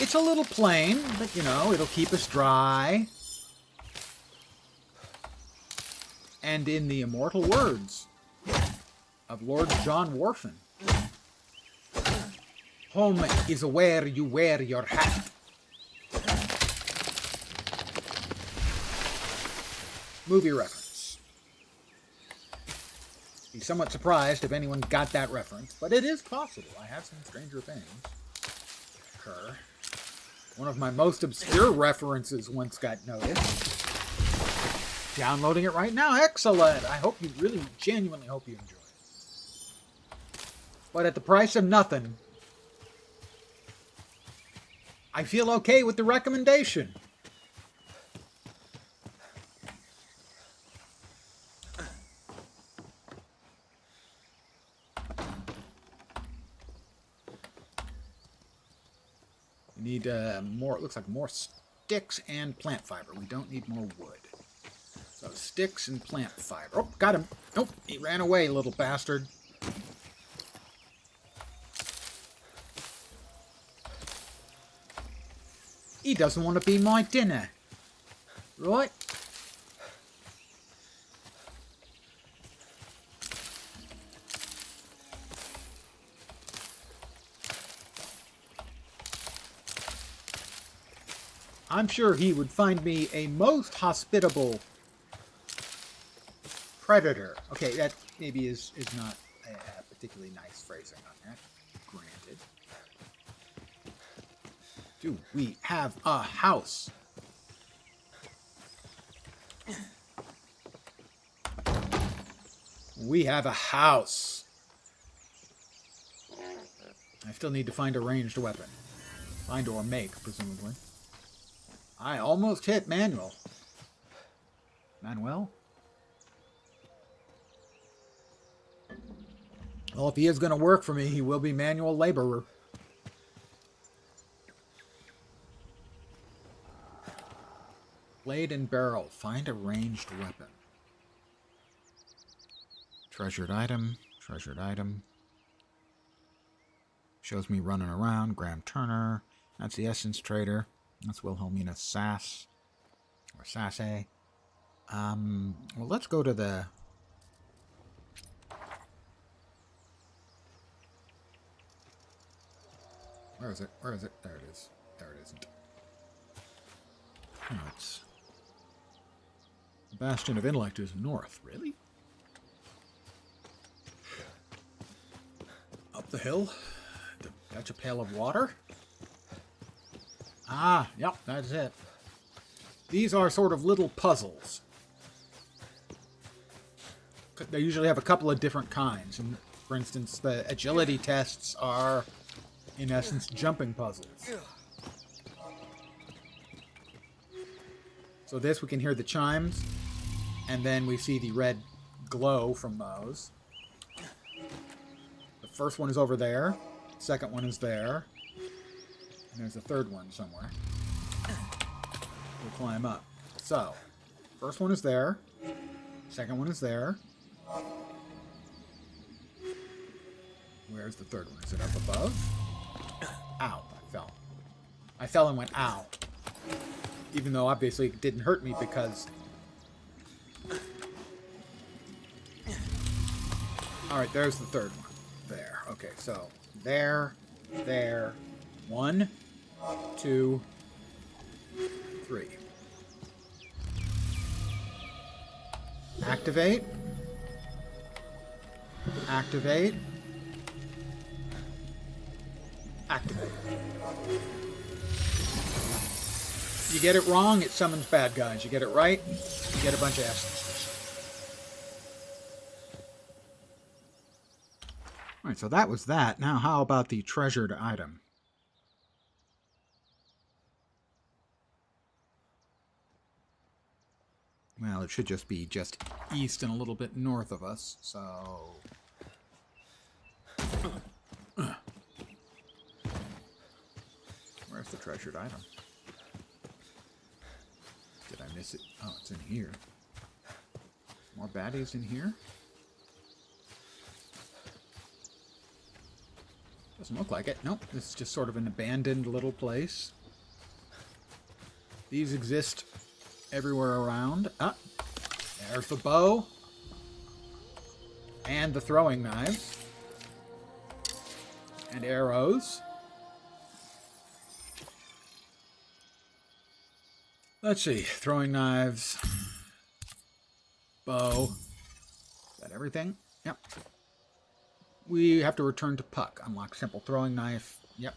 It's a little plain, but, you know, it'll keep us dry. And in the immortal words of Lord John Warfin, home is where you wear your hat. Movie reference. Be somewhat surprised if anyone got that reference, but it is possible. I have seen Stranger Things occur. One of my most obscure references once got noticed. Downloading it right now. Excellent. I hope you really, genuinely hope you enjoy it. But at the price of nothing, I feel okay with the recommendation. Need more, it looks like more sticks and plant fiber. We don't need more wood. So sticks and plant fiber. Oh, got him. Nope, he ran away, little bastard. He doesn't want to be my dinner. Right? I'm sure he would find me a most hospitable predator. Okay, that maybe is not a particularly nice phrasing on that. Granted. Do we have a house? We have a house. I still need to find a ranged weapon. Find or make, presumably. I almost hit Manuel. Manuel? Well, if he is going to work for me, he will be manual laborer. Blade and barrel. Find a ranged weapon. Treasured item. Treasured item. Shows me running around. Graham Turner. That's the Essence Trader. That's Wilhelmina Sass. Or Sasse. Well, let's go to the... Where is it? Where is it? There it is. There it isn't. Oh, it's... The Bastion of Intellect is north. Really? Up the hill? To fetch a pail of water? Ah, yep, that's it. These are sort of little puzzles. They usually have a couple of different kinds. And for instance, the agility tests are, in essence, jumping puzzles. So this, we can hear the chimes, and then we see the red glow from those. The first one is over there. The second one is there. And there's a third one somewhere. We'll climb up. So, first one is there. Second one is there. Where's the third one? Is it up above? Ow, I fell. I fell and went, ow. Even though obviously it didn't hurt me because... Alright, there's the third one. There. Okay, so there, there. 1, 2, 3. Activate. Activate. Activate. You get it wrong, it summons bad guys. You get it right, you get a bunch of essences. Alright, so that was that. Now how about the treasured item? Well, it should just be just east and a little bit north of us, so... Where's the treasured item? Did I miss it? Oh, it's in here. More baddies in here? Doesn't look like it. Nope, this is just sort of an abandoned little place. These exist everywhere around. Ah, there's the bow. And the throwing knives. And arrows. Let's see. Throwing knives. Bow. Is that everything? Yep. We have to return to Puck. Unlock simple throwing knife. Yep.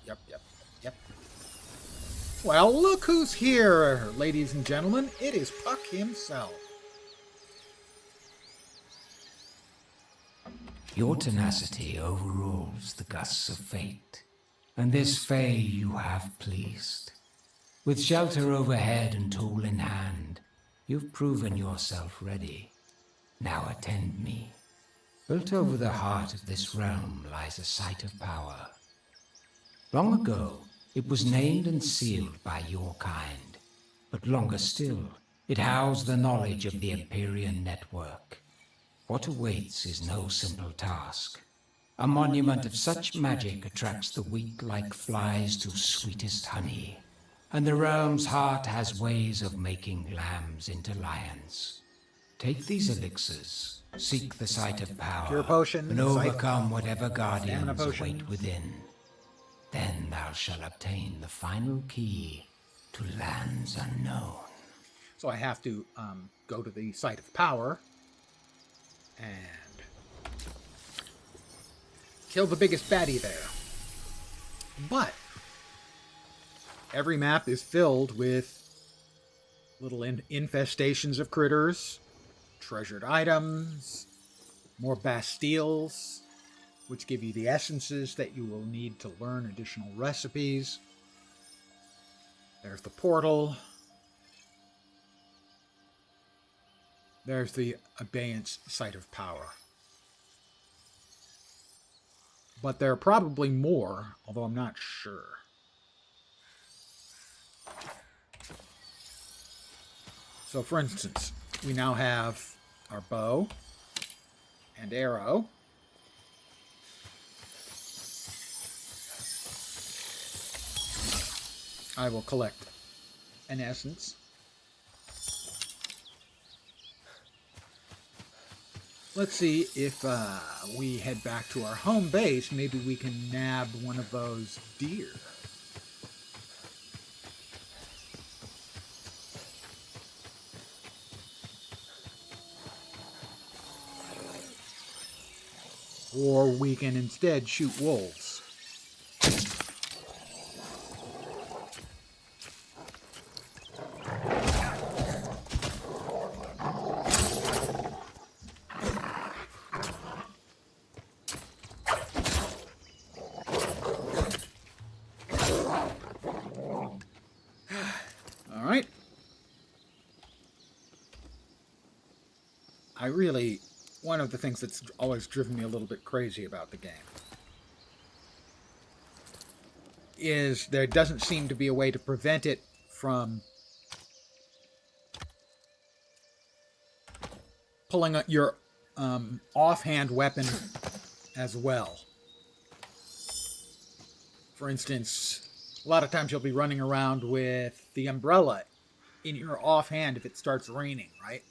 Well, look who's here, ladies and gentlemen. It is Puck himself. Your tenacity overrules the gusts of fate, and this fay you have pleased. With shelter overhead and tool in hand, you've proven yourself ready. Now attend me. Built over the heart of this realm lies a site of power. Long ago, it was named and sealed by your kind, but longer still, it housed the knowledge of the Empyrean network. What awaits is no simple task. A monument of such magic attracts the weak like flies to sweetest honey. and the realm's heart has ways of making lambs into lions. Take these elixirs, seek the sight of power, Pure potion, and overcome whatever guardians potion. await within. Then thou shalt obtain the final key to lands unknown. So I have to go to the site of power and kill the biggest baddie there. But every map is filled with little infestations of critters, treasured items, more bastilles, which give you the essences that you will need to learn additional recipes. There's the portal. There's the abeyance site of power. But there are probably more, although I'm not sure. So, for instance, we now have our bow and arrow. I will collect an essence. Let's see if we head back to our home base. Maybe we can nab one of those deer. Or we can instead shoot wolves. Alright. One of the things that's always driven me a little bit crazy about the game is there doesn't seem to be a way to prevent it from pulling out your offhand weapon as well. For instance, a lot of times you'll be running around with the umbrella in your offhand if it starts raining, right?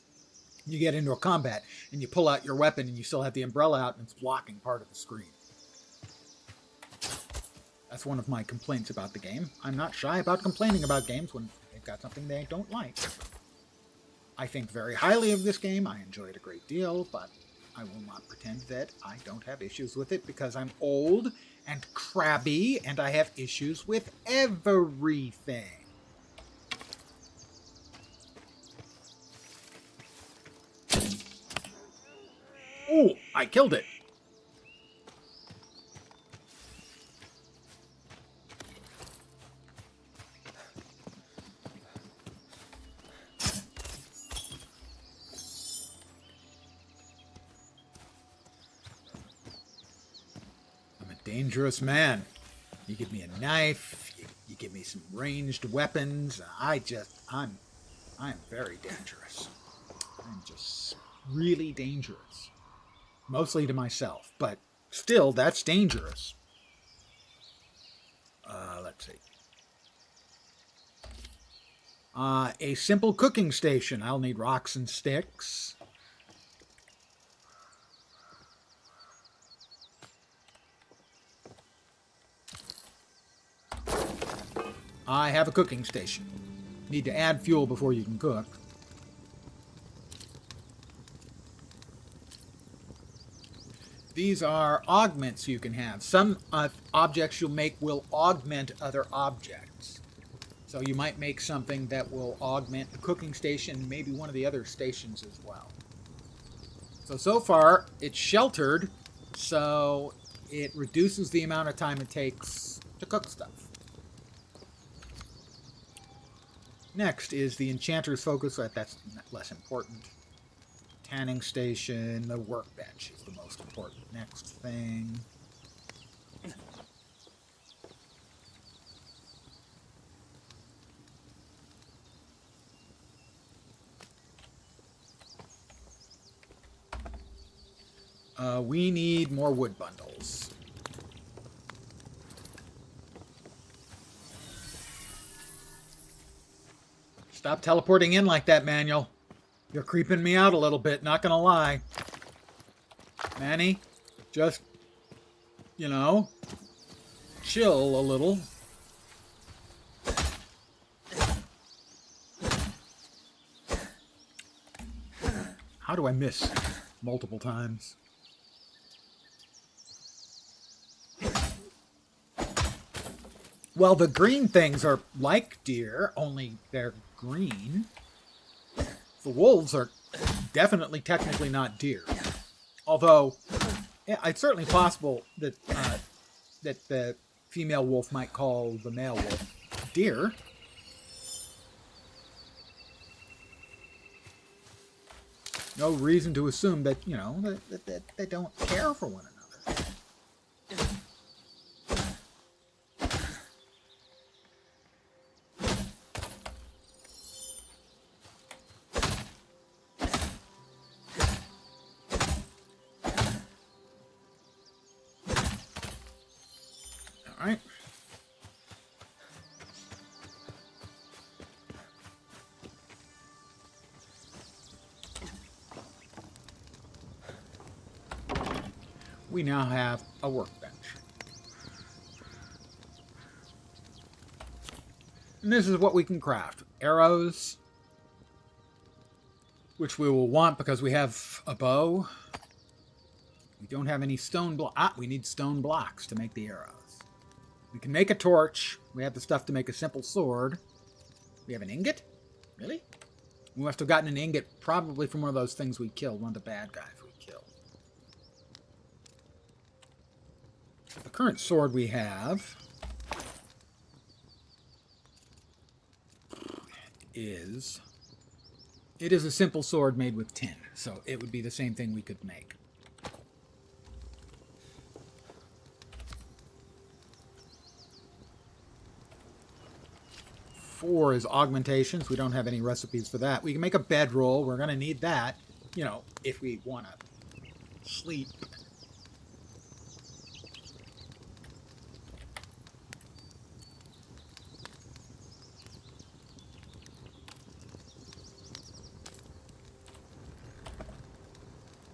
You get into a combat and you pull out your weapon and you still have the umbrella out and it's blocking part of the screen. That's one of my complaints about the game. I'm not shy about complaining about games when they've got something they don't like. I think very highly of this game. I enjoy it a great deal, but I will not pretend that I don't have issues with it because I'm old and crabby and I have issues with everything. Ooh, I killed it. I'm a dangerous man. You give me a knife, you give me some ranged weapons. I'm very dangerous. I'm just really dangerous. Mostly to myself, but still, that's dangerous. Let's see. A simple cooking station. I'll need rocks and sticks. I have a cooking station. Need to add fuel before you can cook. These are augments you can have. Some objects you'll make will augment other objects. So you might make something that will augment the cooking station, maybe one of the other stations as well. So far, it's sheltered, so it reduces the amount of time it takes to cook stuff. Next is the Enchanter's Focus. That's less important. Tanning station, the workbench is the most important. Next thing. We need more wood bundles. Stop teleporting in like that, Manuel. You're creeping me out a little bit, not gonna lie. Manny, just, you know, chill a little. How do I miss multiple times? Well, the green things are like deer, only they're green. The wolves are definitely technically not deer. Although, yeah, it's certainly possible that that the female wolf might call the male wolf deer. No reason to assume that, you know, that they don't care for one another. All right. We now have a workbench. And this is what we can craft. Arrows, which we will want because we have a bow. We don't have any stone blocks. Ah, we need stone blocks to make the arrows. We can make a torch. We have the stuff to make a simple sword. We have an ingot? Really? We must have gotten an ingot probably from one of those things we killed, one of the bad guys we killed. The current sword we have is... It is a simple sword made with tin, so it would be the same thing we could make. Four is augmentations. We don't have any recipes for that. We can make a bedroll. We're going to need that, you know, if we want to sleep.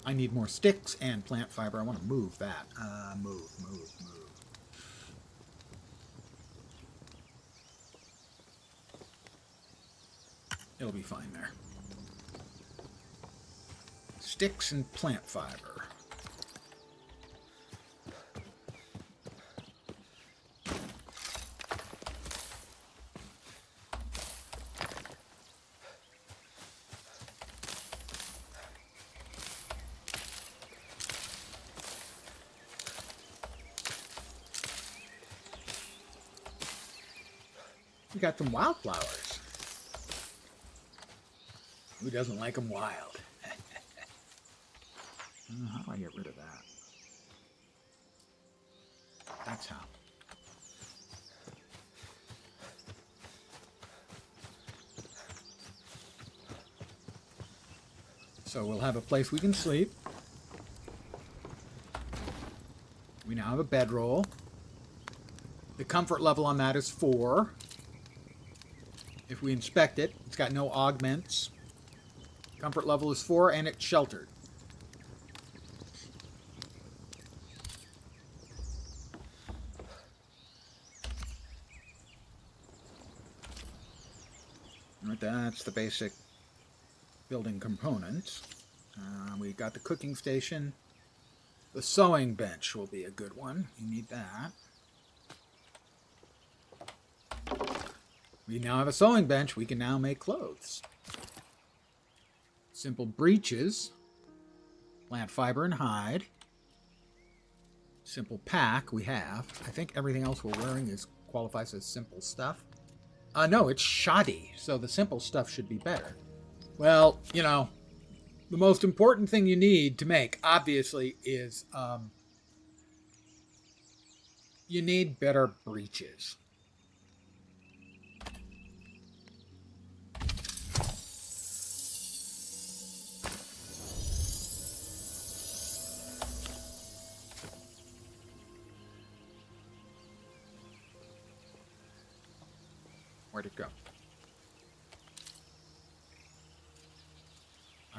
I need more sticks and plant fiber. I want to move that. Move. It'll be fine there. Sticks and plant fiber. We got some wildflowers. Who doesn't like them wild? How do I get rid of that? That's how. So we'll have a place we can sleep. We now have a bedroll. The comfort level on that is 4. If we inspect it, it's got no augments. Comfort level is 4, and it's sheltered. Right, that's the basic building components. We got the cooking station. The sewing bench will be a good one. You need that. We now have a sewing bench. We can now make clothes. Simple breeches, plant fiber and hide. Simple pack we have. I think everything else we're wearing qualifies as simple stuff. No, it's shoddy, so the simple stuff should be better. Well, you know, the most important thing you need to make, obviously, is you need better breeches. Where'd it go?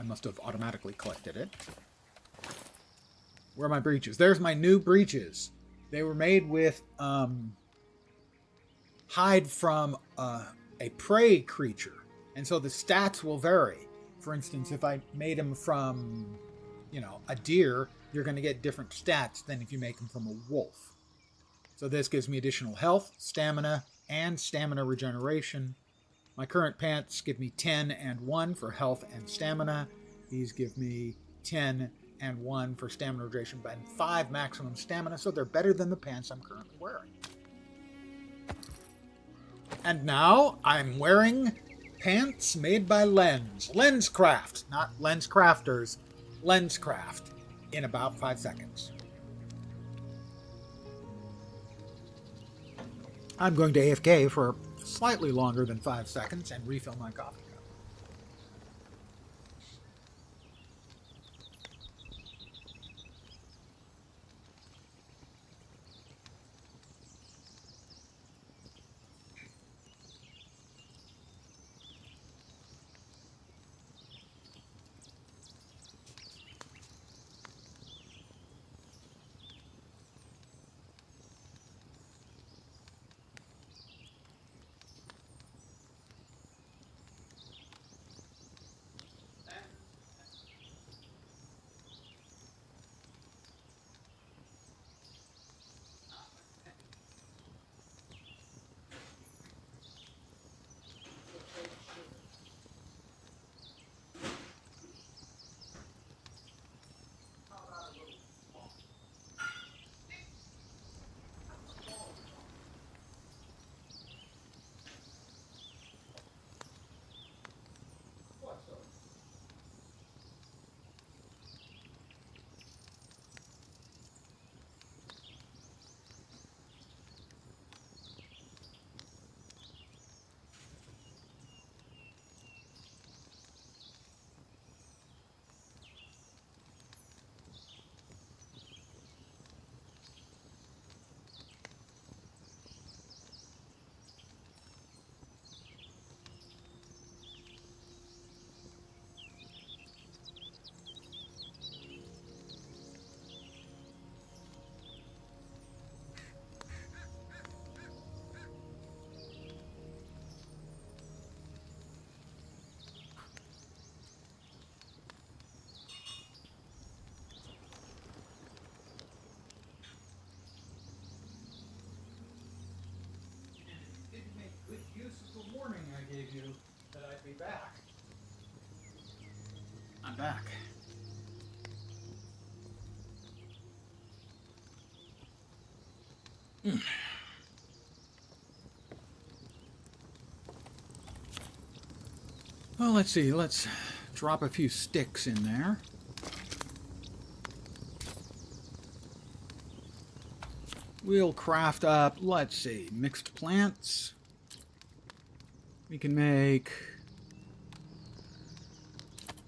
I must have automatically collected it. Where are my breeches? There's my new breeches. They were made with hide from a prey creature. And so the stats will vary. For instance, if I made them from, a deer, you're going to get different stats than if you make them from a wolf. So this gives me additional health, stamina, and stamina regeneration. My current pants give me 10 and 1 for health and stamina. These give me 10 and 1 for stamina regeneration, but 5 maximum stamina, so they're better than the pants I'm currently wearing. And now I'm wearing pants made by Lenscraft, not Lens Crafters, Lenscraft, in about 5 seconds. I'm going to AFK for slightly longer than 5 seconds and refill my coffee cup. I gave you that I'd be back. I'm back. Well, let's see. Let's drop a few sticks in there. We'll craft up, let's see, mixed plants. We can make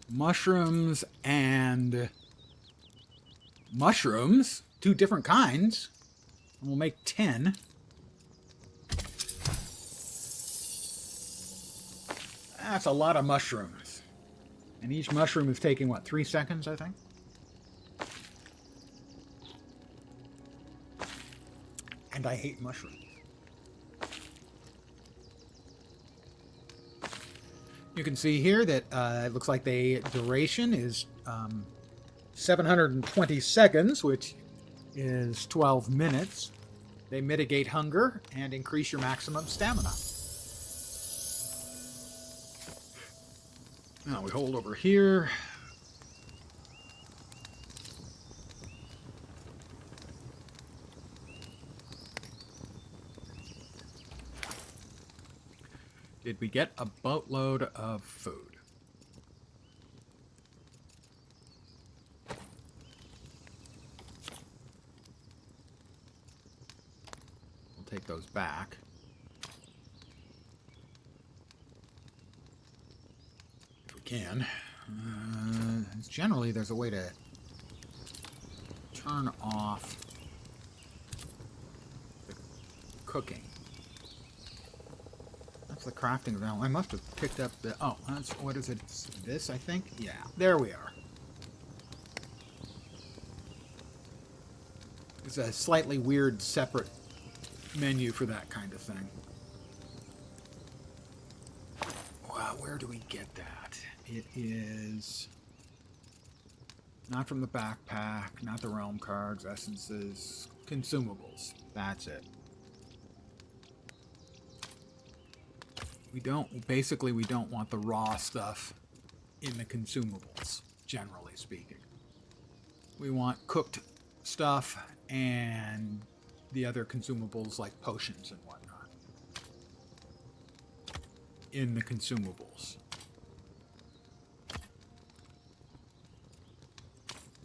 mushrooms and mushrooms, 2 different kinds. And we'll make 10. That's a lot of mushrooms. And each mushroom is taking, 3 seconds, I think? And I hate mushrooms. You can see here that it looks like the duration is 720 seconds, which is 12 minutes. They mitigate hunger and increase your maximum stamina. Now we hold over here. Did we get a boatload of food? We'll take those back. If we can. Generally, there's a way to turn off the cooking. the crafting realm. I must have picked up the... Oh, that's, what is it? It's this, I think? Yeah, there we are. It's a slightly weird, separate menu for that kind of thing. Wow, where do we get that? It is... not from the backpack, not the realm cards, essences, consumables. That's it. Basically, we don't want the raw stuff in the consumables, generally speaking. We want cooked stuff and the other consumables like potions and whatnot in the consumables.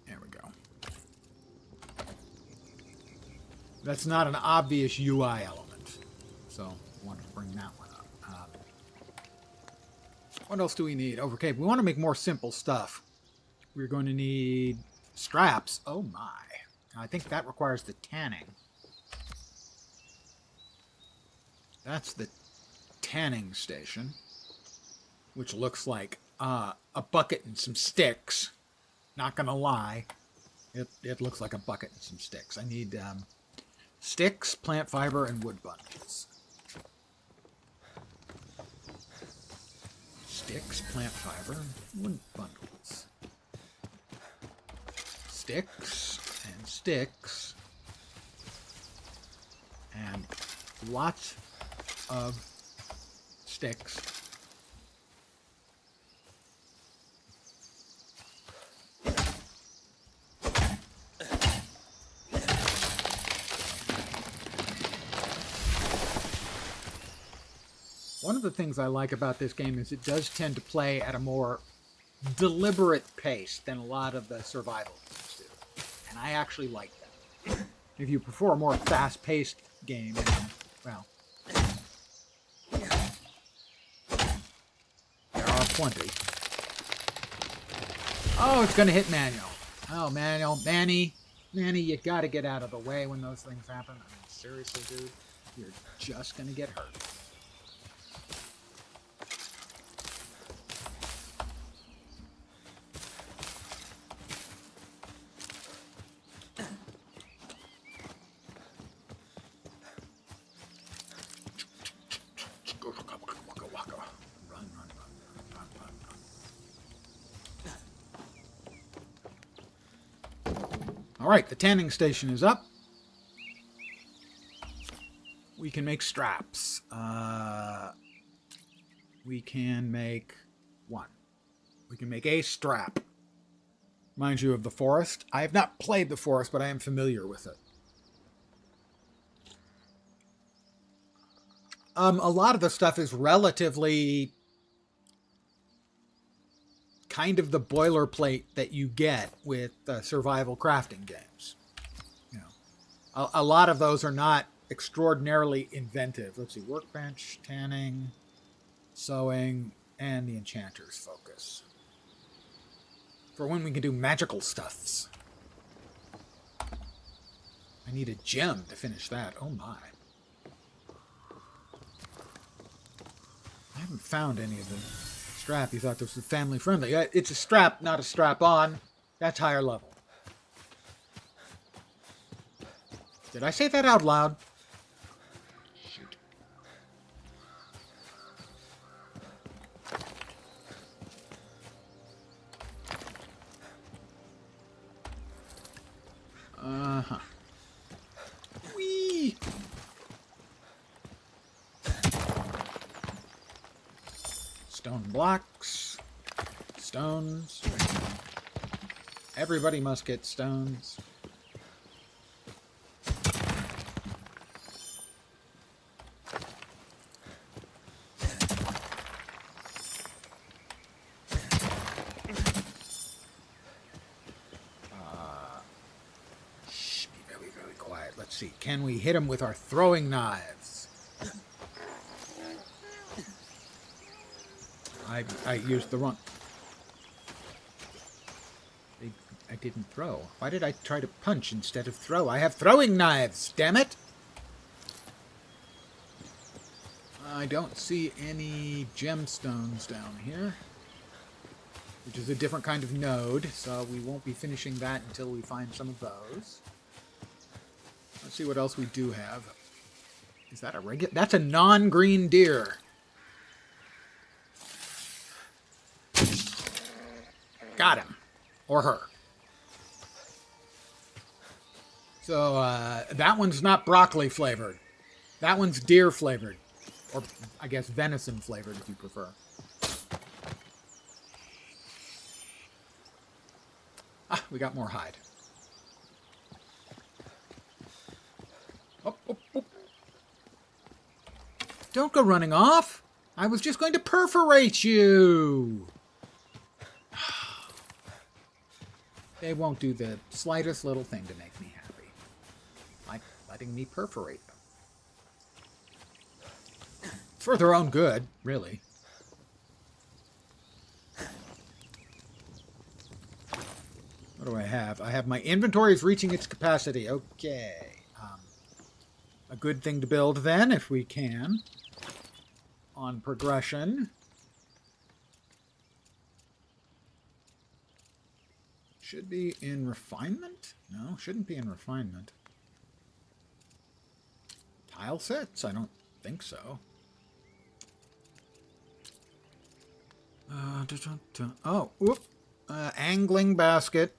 There we go. That's not an obvious UI element, so I wanted to bring that one up. What else do we need? Okay, we want to make more simple stuff. We're going to need straps. Oh my. I think that requires the tanning. That's the tanning station, which looks like a bucket and some sticks. Not gonna lie, it looks like a bucket and some sticks. I need sticks, plant fiber, and wood bundles. Sticks, plant fiber, wood bundles. Sticks and sticks. And lots of sticks. One of the things I like about this game is it does tend to play at a more deliberate pace than a lot of the survival games do. And I actually like that. If you prefer a more fast-paced game, well, there are plenty. Oh, it's going to hit Manuel. Oh, Manny, you got to get out of the way when those things happen. I mean, seriously, dude, you're just going to get hurt. Alright, the tanning station is up. We can make straps. We can make one. We can make a strap. Reminds you of the forest. I have not played the forest, but I am familiar with it. A lot of the stuff is relatively kind of the boilerplate that you get with survival crafting games. You know, a lot of those are not extraordinarily inventive. Let's see, workbench, tanning, sewing, and the enchanter's focus. For when we can do magical stuffs. I need a gem to finish that. Oh my. I haven't found any of the strap. You thought this was family friendly. It's a strap, not a strap on. That's higher level. Did I say that out loud? Shoot. Uh-huh. Whee! Stone blocks. Stones. Everybody must get stones. Shh, be very, very quiet. Let's see. Can we hit him with our throwing knives? I used the wrong... I didn't throw. Why did I try to punch instead of throw? I have throwing knives, damn it! I don't see any gemstones down here, which is a different kind of node, so we won't be finishing that until we find some of those. Let's see what else we do have. Is that a regular? That's a non-green deer. Got him. Or her. So, that one's not broccoli flavored. That one's deer flavored. Or, I guess, venison flavored, if you prefer. Ah, we got more hide. Oh, oh, oh. Don't go running off. I was just going to perforate you. They won't do the slightest little thing to make me happy. Like letting me perforate them. It's for their own good, really. What do I have? I have my inventory is reaching its capacity. Okay. A good thing to build then, if we can. On progression. Should be in refinement? No, shouldn't be in refinement. Tile sets? I don't think so. Oh, whoop. Angling basket.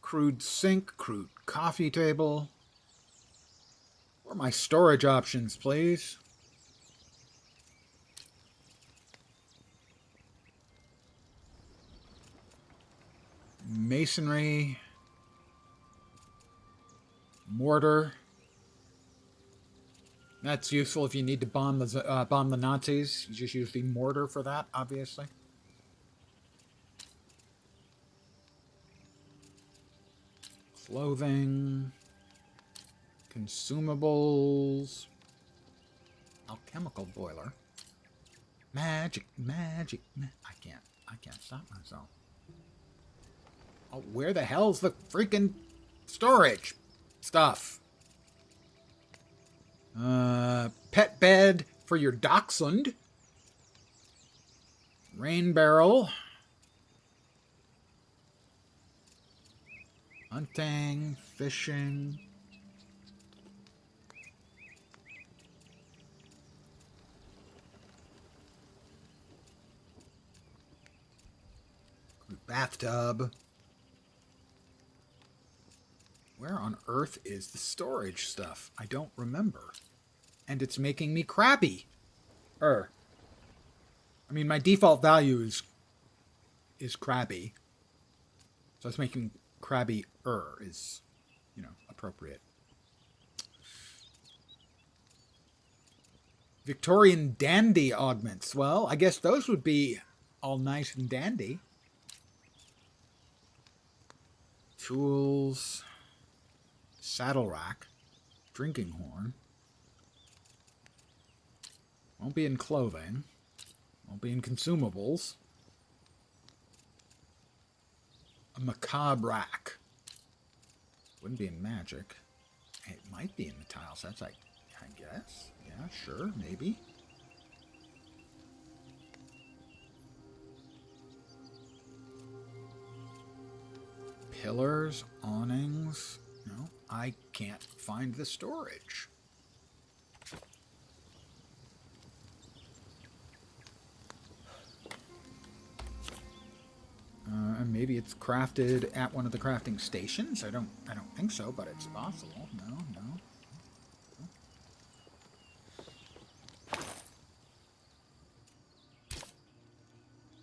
Crude sink, crude coffee table. Where are my storage options, please? Masonry. Mortar. That's useful if you need to bomb the Nazis. You just use the mortar for that, obviously. Clothing. Consumables. Alchemical boiler. Magic. I can't stop myself. Oh, where the hell's the freaking storage stuff? Pet bed for your dachshund. Rain barrel. Hunting, fishing. Bathtub. Where on earth is the storage stuff? I don't remember. And it's making me crabby. I mean, my default value is crabby. So it's making crabby is, appropriate. Victorian dandy augments. Well, I guess those would be all nice and dandy. Tools. Saddle rack. Drinking horn. Won't be in clothing. Won't be in consumables. A macabre rack. Wouldn't be in magic. It might be in the tile sets, I guess. Yeah, sure, maybe. Pillars, awnings. No, I can't find the storage. Maybe it's crafted at one of the crafting stations. I don't think so, but it's possible. No.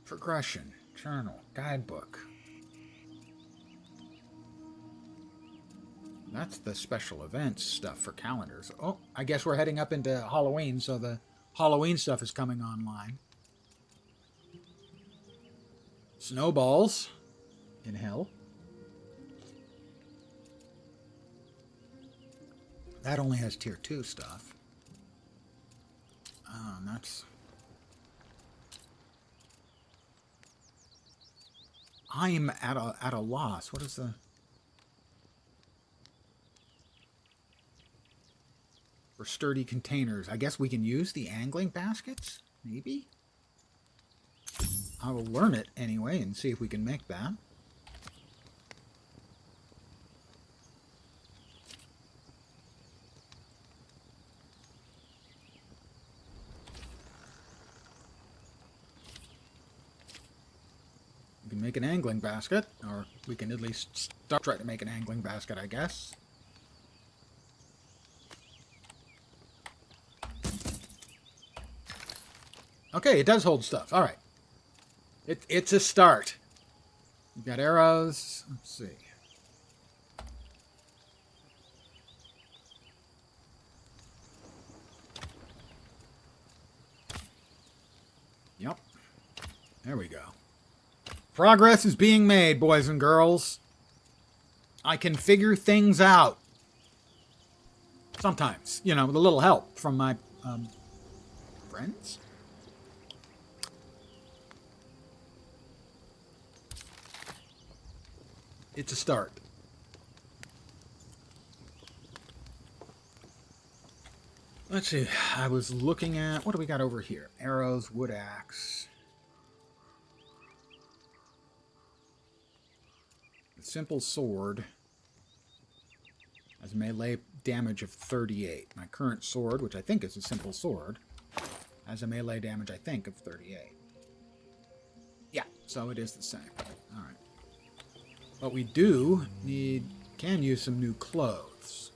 Progression, journal, guidebook. That's the special events stuff for calendars. Oh, I guess we're heading up into Halloween, so the Halloween stuff is coming online. Snowballs in hell. That only has tier 2 stuff. And that's... I'm at a loss. What is the... For sturdy containers. I guess we can use the angling baskets? Maybe? I will learn it anyway and see if we can make that. We can make an angling basket, or we can at least start trying to make an angling basket, I guess. Okay, it does hold stuff. All right. It's a start. We've got arrows. Let's see. Yep. There we go. Progress is being made, boys and girls. I can figure things out. Sometimes, you know, with a little help from my friends. It's a start. Let's see. I was looking at... What do we got over here? Arrows, wood axe. A simple sword has melee damage of 38. My current sword, which I think is a simple sword, has a melee damage, I think, of 38. Yeah, so it is the same. All right. But we can use some new clothes.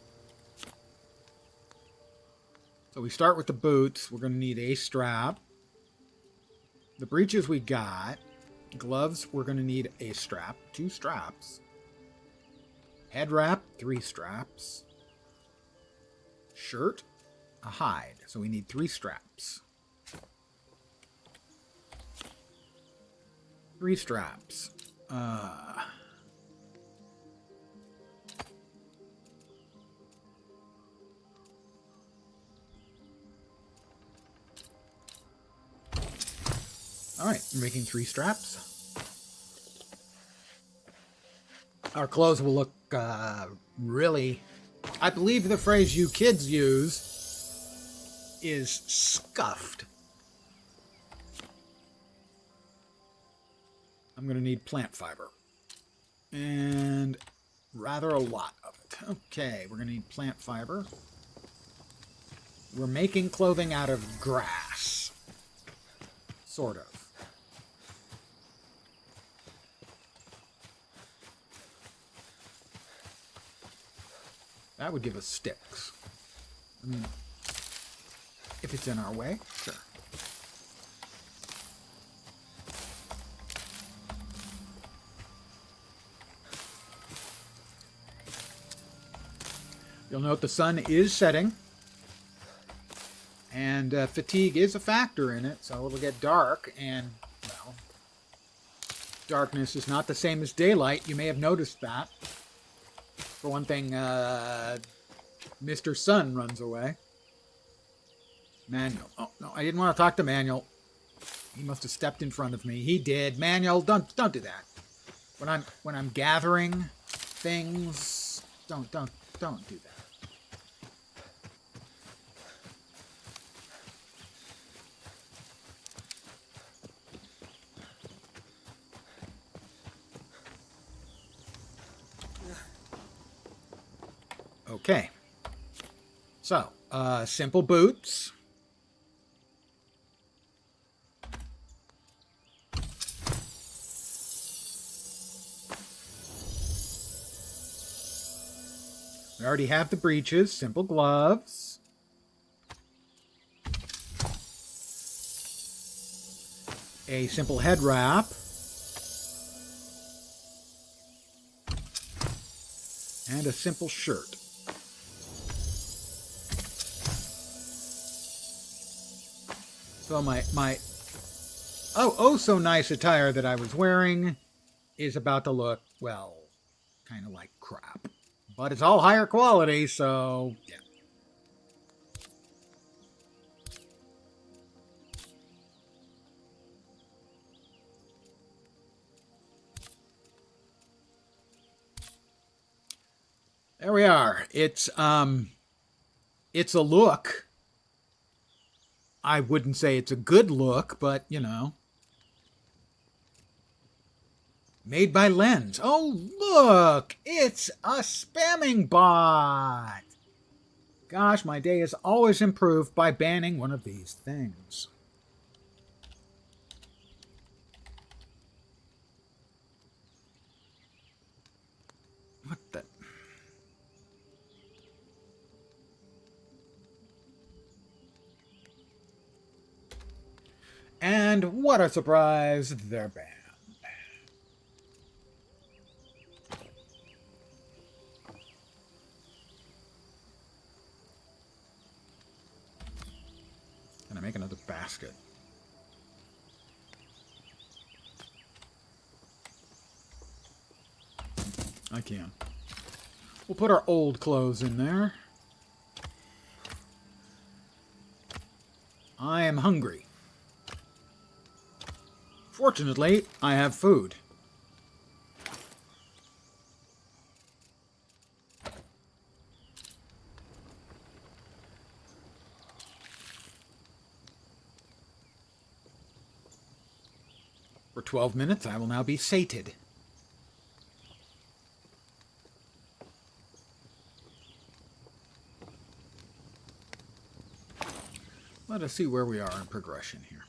So we start with the boots. We're going to need a strap. The breeches we got. Gloves, we're going to need a strap. 2 straps. Head wrap, 3 straps. Shirt, a hide. So we need 3 straps. 3 straps. All right, we're making 3 straps. Our clothes will look really... I believe the phrase you kids use is scuffed. I'm going to need plant fiber. And rather a lot of it. Okay, we're going to need plant fiber. We're making clothing out of grass. Sort of. That would give us sticks. I mean, if it's in our way, sure. You'll note the sun is setting. And fatigue is a factor in it, so it'll get dark. And, well, darkness is not the same as daylight. You may have noticed that. For one thing, Mr. Sun runs away. Manual. Oh, no, I didn't want to talk to Manual. He must have stepped in front of me. He did. Manual, don't do that. When I'm gathering things, don't do that. Okay. So, simple boots. We already have the breeches. Simple gloves. A simple head wrap. And a simple shirt. So my oh so nice attire that I was wearing is about to look, well, kind of like crap. But it's all higher quality, so yeah. There we are. It's It's a look. I wouldn't say it's a good look, but, you know. Made by Lens. Oh, look! It's a spamming bot! Gosh, my day is always improved by banning one of these things. What the... And what a surprise, they're banned. Can I make another basket? I can. We'll put our old clothes in there. I am hungry. Fortunately, I have food. For 12 minutes, I will now be sated. Let us see where we are in progression here.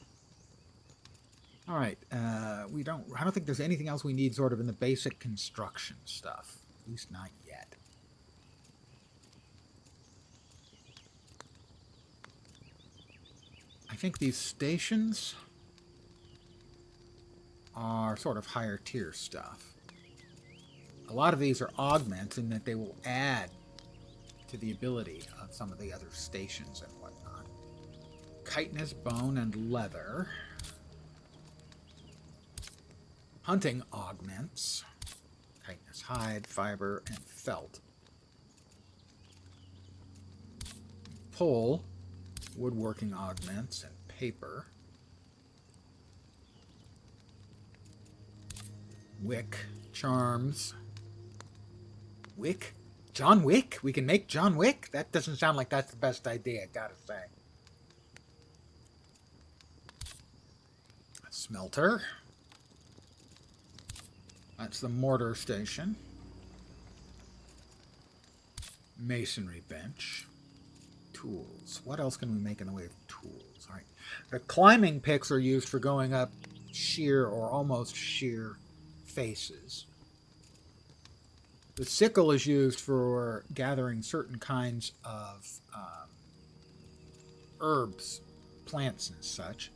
All right, I don't think there's anything else we need sort of in the basic construction stuff. At least not yet. I think these stations are sort of higher tier stuff. A lot of these are augments in that they will add to the ability of some of the other stations and whatnot. Chitinous bone and leather. Hunting augments. Chitinous hide, fiber, and felt. Pole. Woodworking augments and paper. Wick. Charms. Wick? John Wick? We can make John Wick? That doesn't sound like that's the best idea, gotta say. Smelter. That's the mortar station. Masonry bench. Tools. What else can we make in the way of tools? All right. The climbing picks are used for going up sheer or almost sheer faces. The sickle is used for gathering certain kinds of herbs, plants, and such.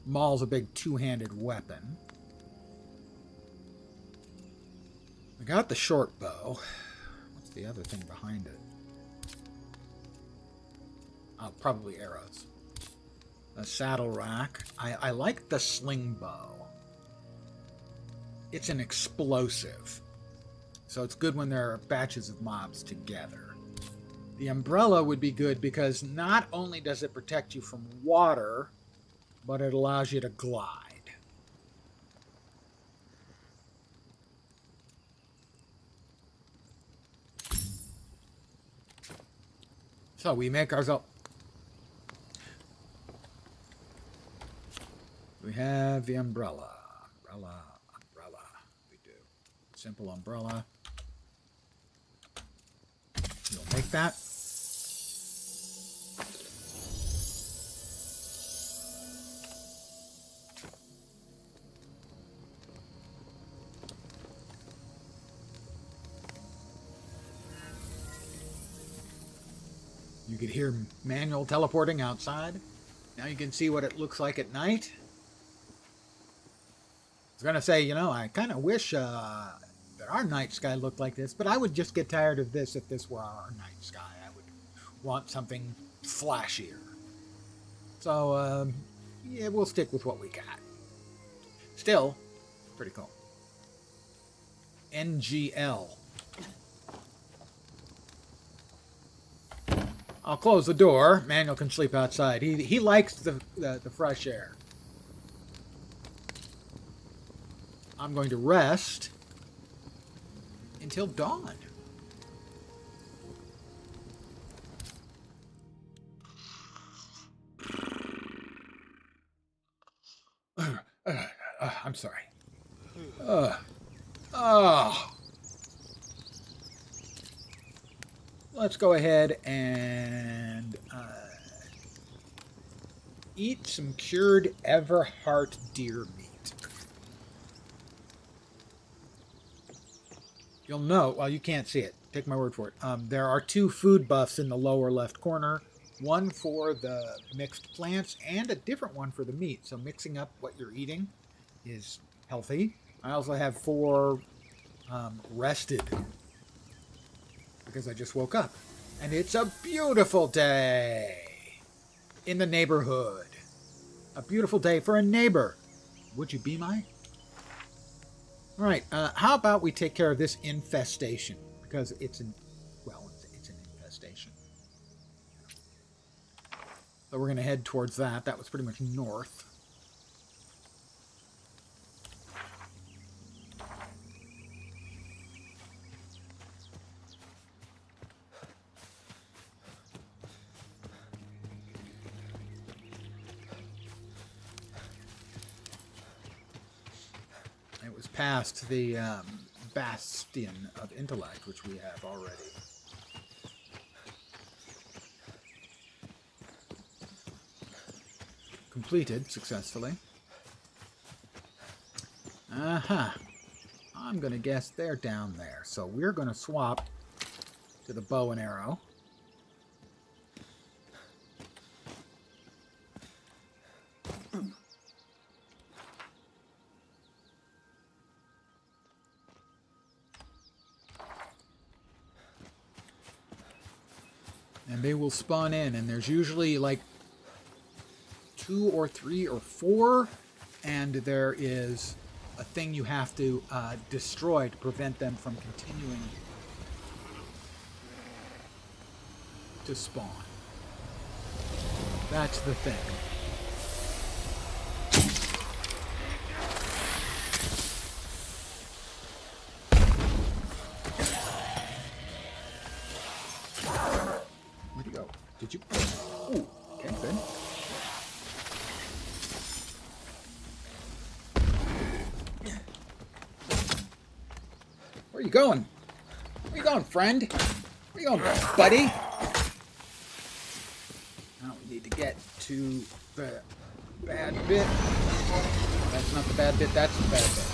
Maul's a big two-handed weapon. We got the short bow. What's the other thing behind it? Oh, probably arrows. A saddle rack. I like the sling bow. It's an explosive. So it's good when there are batches of mobs together. The umbrella would be good because not only does it protect you from water, but it allows you to glide. So we make ourselves... We have the umbrella. Umbrella. We do. Simple umbrella. We'll make that. You could hear manual teleporting outside. Now you can see what it looks like at night. I was going to say, you know, I kind of wish that our night sky looked like this, but I would just get tired of this if this were our night sky. I would want something flashier. So, yeah, we'll stick with what we got. Still, pretty cool. NGL. I'll close the door. Manuel can sleep outside. He likes the fresh air. I'm going to rest until dawn. I'm sorry. Oh. Let's go ahead and eat some cured Everheart deer meat. You'll note, well, you can't see it. Take my word for it. There are 2 food buffs in the lower left corner. One for the mixed plants and a different one for the meat. So mixing up what you're eating is healthy. I also have 4 rested because I just woke up. And it's a beautiful day in the neighborhood. A beautiful day for a neighbor. Would you be my? All right, how about we take care of this infestation? Because it's an infestation. So we're going to head towards that. That was pretty much north. It was past the bastion of intellect, which we have already. Completed successfully. I'm going to guess they're down there. So we're going to swap to the bow and arrow. And they will spawn in, and there's usually like 2 or 3 or 4, and there is a thing you have to destroy to prevent them from continuing to spawn. That's the thing. Where'd he go? Did you? Ooh, okay, good. Where are you going? Where are you going, friend? Where you going, buddy? Now we need to get to the bad bit. That's not the bad bit, that's the bad bit.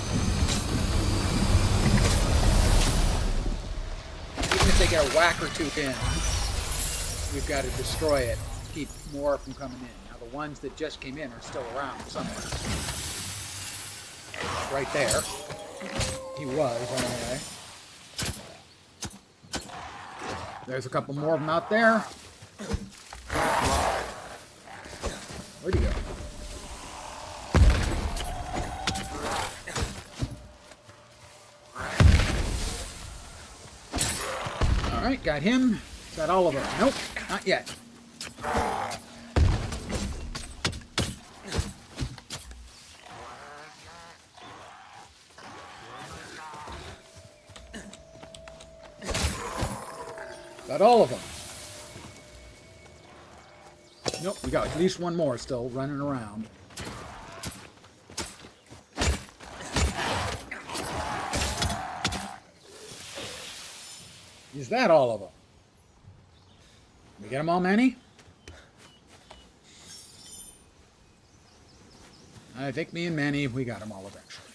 Even if they get a whack or 2 in, we've got to destroy it to keep more from coming in. Now the ones that just came in are still around somewhere. Right there. He was, anyway. There's a couple more of them out there. Where'd he go? Alright, got him. Is that all of them? Nope, not yet. Got all of them. Nope, we got at least one more still running around. Is that all of them? We get them all, Manny? I think me and Manny, we got them all eventually.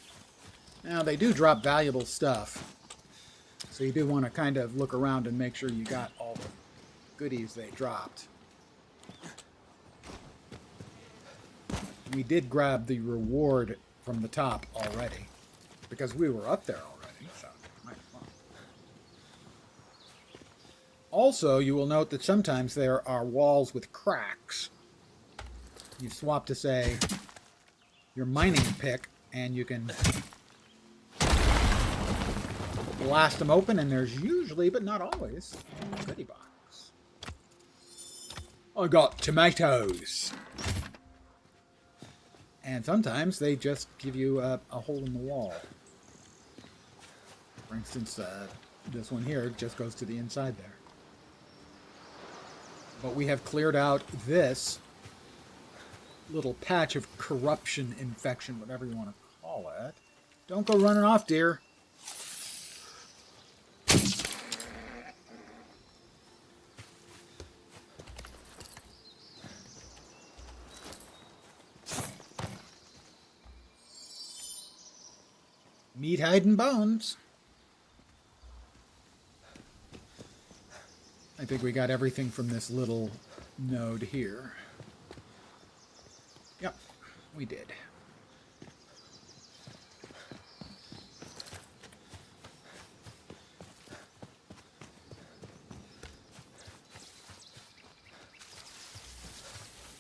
Now, they do drop valuable stuff. So you do want to kind of look around and make sure you got all the goodies they dropped. We did grab the reward from the top already, because we were up there already. So might as well. Also, you will note that sometimes there are walls with cracks. You swap to, say, your mining pick, and you can blast them open, and there's usually, but not always, a goodie box. I got tomatoes. And sometimes they just give you a hole in the wall. For instance, this one here just goes to the inside there. But we have cleared out this little patch of corruption, infection, whatever you want to call call it. Don't go running off, dear. Meat, hide, and bones. I think we got everything from this little node here. Yep, we did.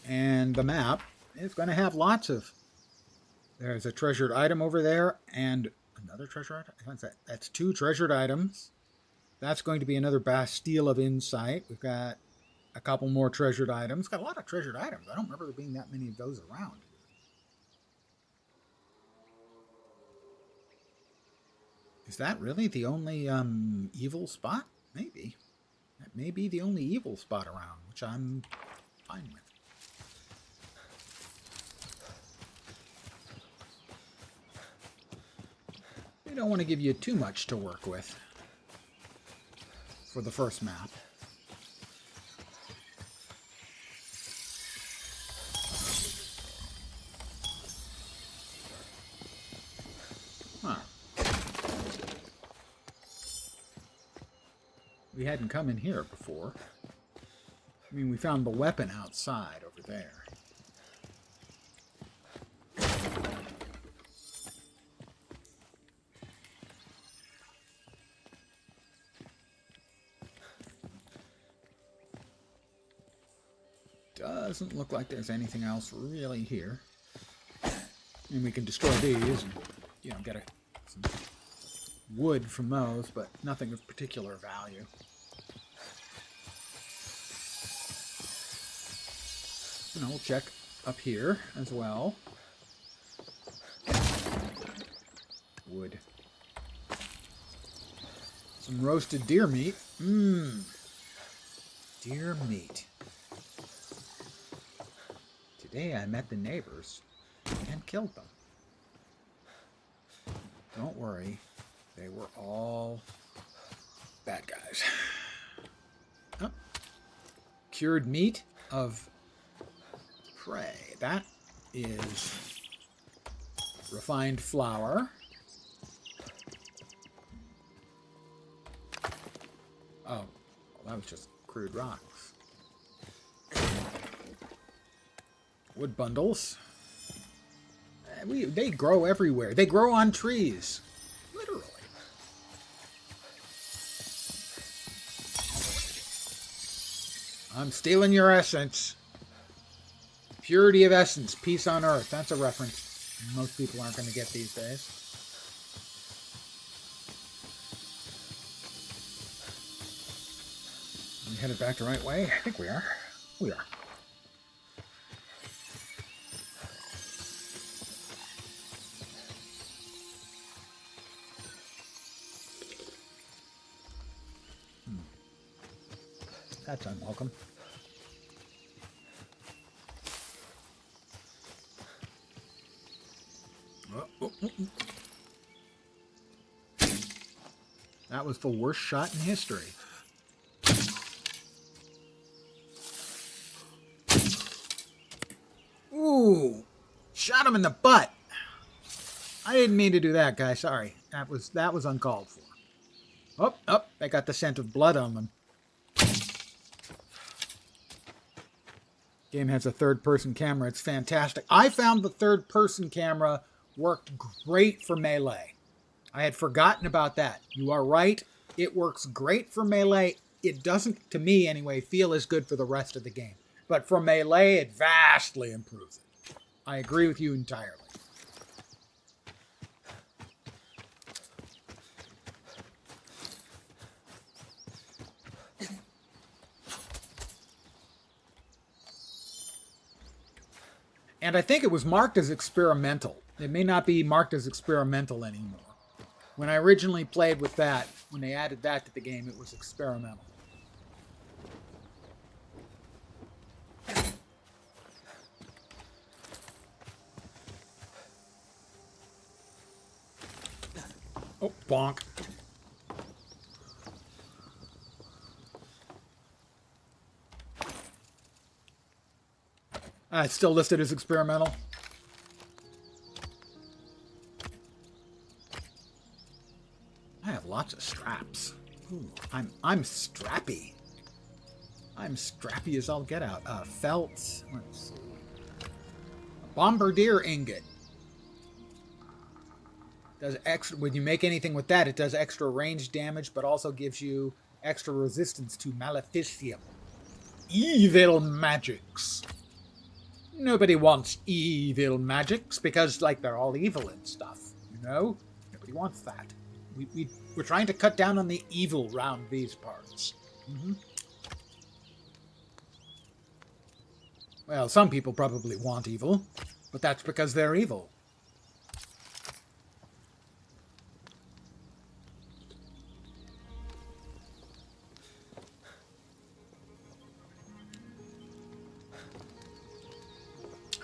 And the map is going to have lots of... There's a treasured item over there and another treasure item. What's that? That's 2 treasured items. That's going to be another Bastille of Insight. We've got a couple more treasured items. Got a lot of treasured items. I don't remember there being that many of those around. Is that really the only evil spot? Maybe. That may be the only evil spot around, which I'm fine with. We don't want to give you too much to work with for the first map. Huh. We hadn't come in here before. I mean, we found the weapon outside over there. Doesn't look like there's anything else really here. And we can destroy these and, you know, get some wood from those, but nothing of particular value. And we'll check up here as well. Wood. Some roasted deer meat. Mmm. Deer meat. Today I met the neighbors and killed them. Don't worry, they were all bad guys. Oh. Cured meat of prey. That is refined flour. Oh, well, that was just crude rocks. Wood bundles. They grow everywhere. They grow on trees. Literally. I'm stealing your essence. Purity of essence. Peace on earth. That's a reference most people aren't going to get these days. Are we headed back the right way? I think we are. We are. That's unwelcome. That was the worst shot in history. Ooh! Shot him in the butt! I didn't mean to do that, guy. Sorry. That was uncalled for. Oh, I got the scent of blood on them. Game has a third-person camera. It's fantastic. I found the third-person camera worked great for melee. I had forgotten about that. You are right. It works great for melee. It doesn't, to me anyway, feel as good for the rest of the game. But for melee, it vastly improves it. I agree with you entirely. And I think it was marked as experimental. It may not be marked as experimental anymore. When I originally played with that, when they added that to the game, it was experimental. Oh, bonk. It's still listed as experimental. I have lots of straps. Ooh, I'm strappy. I'm strappy as all get out. Felt. Let's see. A bombardier ingot. Does extra when you make anything with that, it does extra range damage, but also gives you extra resistance to maleficium. Evil magics. Nobody wants evil magics because, like, they're all evil and stuff. You know, nobody wants that. We're trying to cut down on the evil round these parts. Mm-hmm. Well, some people probably want evil, but that's because they're evil.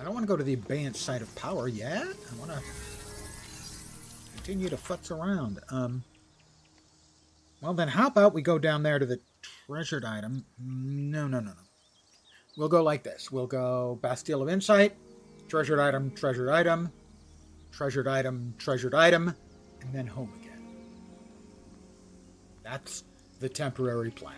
I don't want to go to the abeyance site of power yet. I want to continue to futz around. Well, then how about we go down there to the treasured item? No. We'll go like this. We'll go Bastille of Insight, treasured item, treasured item, treasured item, treasured item, and then home again. That's the temporary plan.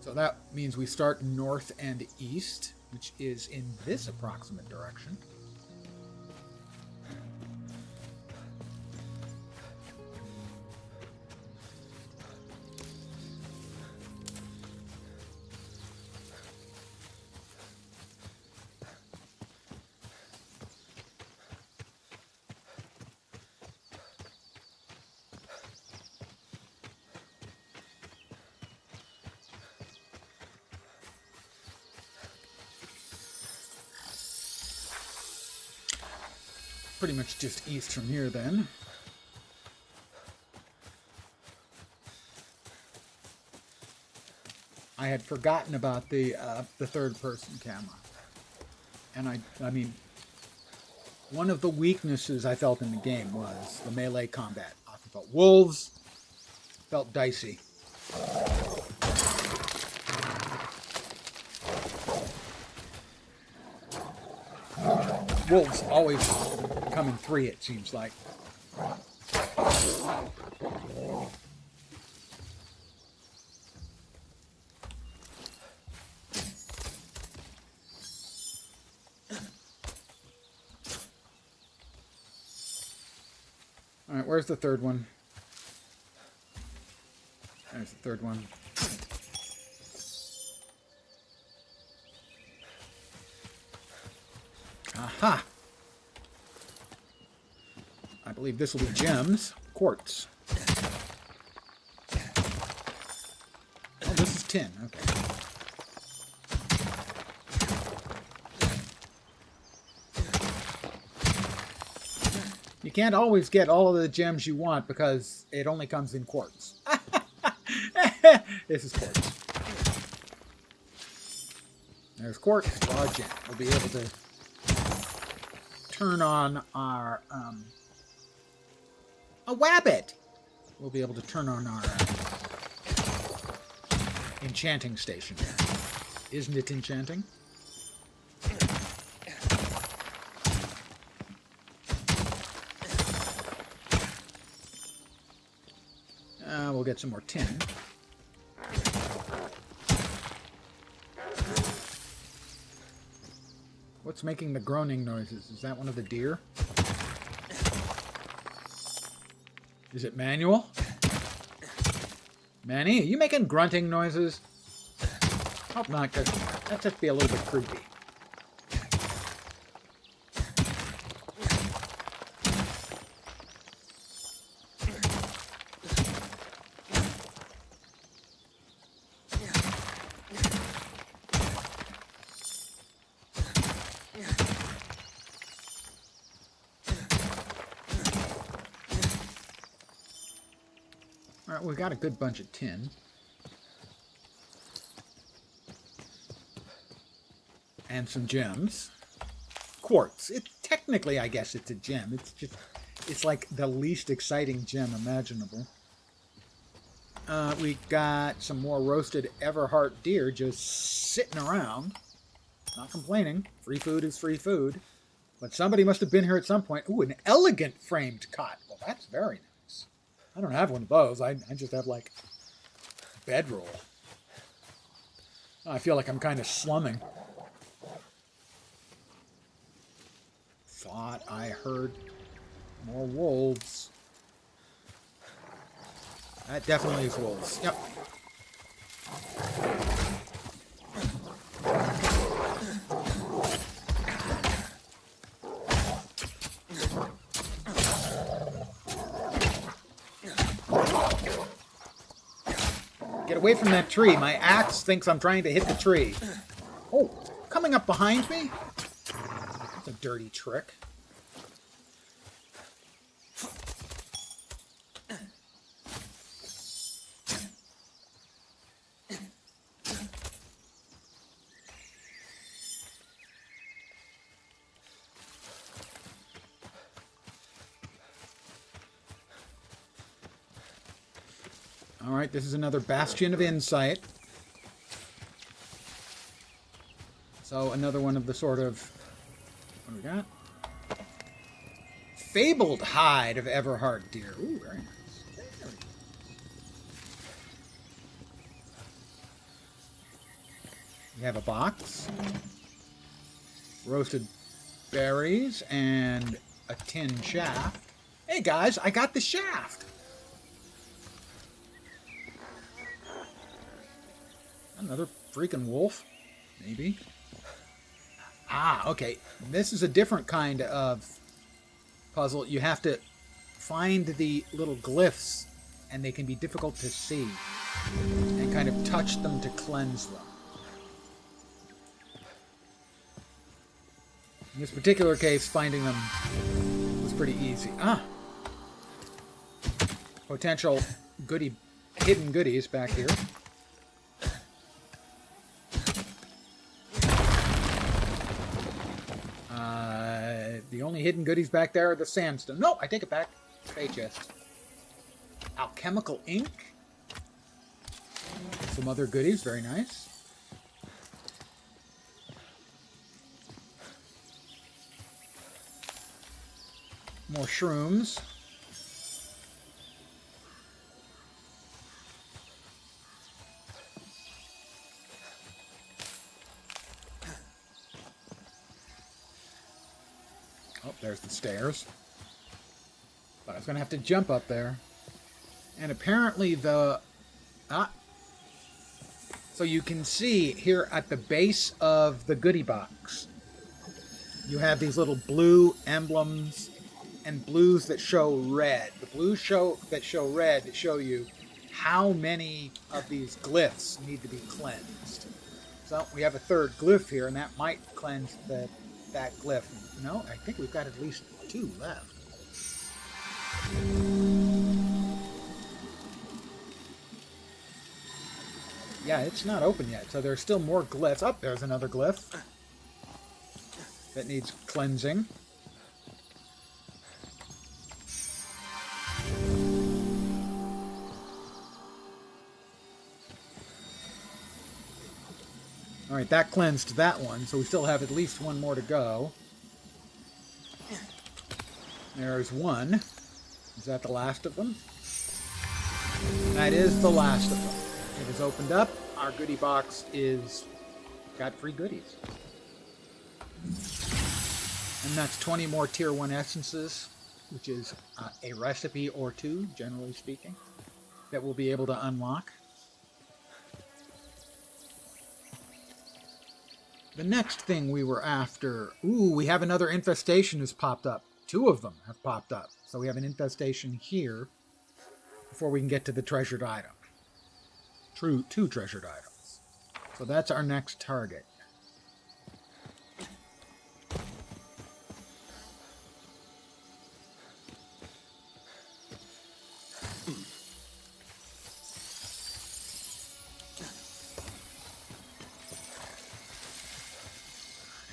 So that means we start north and east, which is in this approximate direction. Pretty much just east from here, then. I had forgotten about the third-person camera, and I mean, one of the weaknesses I felt in the game was the melee combat. I felt wolves felt dicey. Wolves always come in 3, it seems like. Alright, where's the third one? There's the third one. Aha! I believe this will be gems. Quartz. Oh, this is tin. Okay. You can't always get all of the gems you want because it only comes in quartz. This is quartz. There's quartz. Raw gem. We'll be able to turn on our a wabbit. We'll be able to turn on our enchanting station. Isn't it enchanting? We'll get some more tin. What's making the groaning noises? Is that one of the deer? Is it Manuel? Manny, are you making grunting noises? Hope not, because that'd just be a little bit creepy. Alright, we've got a good bunch of tin. And some gems. Quartz. Technically, I guess it's a gem. It's just It's like the least exciting gem imaginable. We got some more roasted Everhart deer just sitting around. Not complaining. Free food is free food. But somebody must have been here at some point. Ooh, an elegant framed cot. Well, that's very nice. I don't have one of those. I just have, like, bedroll. I feel like I'm kind of slumming. Thought I heard more wolves. That definitely is wolves. Yep. Get away from that tree. My axe thinks I'm trying to hit the tree. Oh, coming up behind me? That's a dirty trick. All right, this is another bastion of insight. So another one of the sort of, what do we got? Fabled hide of Everhart deer. Ooh, very nice. Very nice. We have a box, roasted berries, and a tin shaft. Hey guys, I got the shaft. Another freaking wolf, maybe. Ah, okay. This is a different kind of puzzle. You have to find the little glyphs, and they can be difficult to see, and kind of touch them to cleanse them. In this particular case, finding them was pretty easy. Ah! Potential hidden goodies back here. The only hidden goodies back there are the sandstone. No, I take it back. Spade chest. Alchemical ink. Some other goodies. Very nice. More shrooms. Oh, there's the stairs. But I was going to have to jump up there. And apparently the... So you can see here at the base of the goodie box, you have these little blue emblems and blues that show red. The blues that show red show you how many of these glyphs need to be cleansed. So we have a third glyph here, and that might cleanse that glyph. No, I think we've got at least 2 left. Yeah, it's not open yet, so there's still more glyphs. Oh, there's another glyph that needs cleansing. All right, that cleansed that one, so we still have at least one more to go. There's one. Is that the last of them? That is the last of them. It is opened up. Our goodie box is got free goodies. And that's 20 more tier 1 essences, which is a recipe or 2, generally speaking, that we'll be able to unlock. The next thing we were after... Ooh, we have another infestation has popped up. 2 of them have popped up. So we have an infestation here before we can get to the treasured item. 2 treasured items. So that's our next target.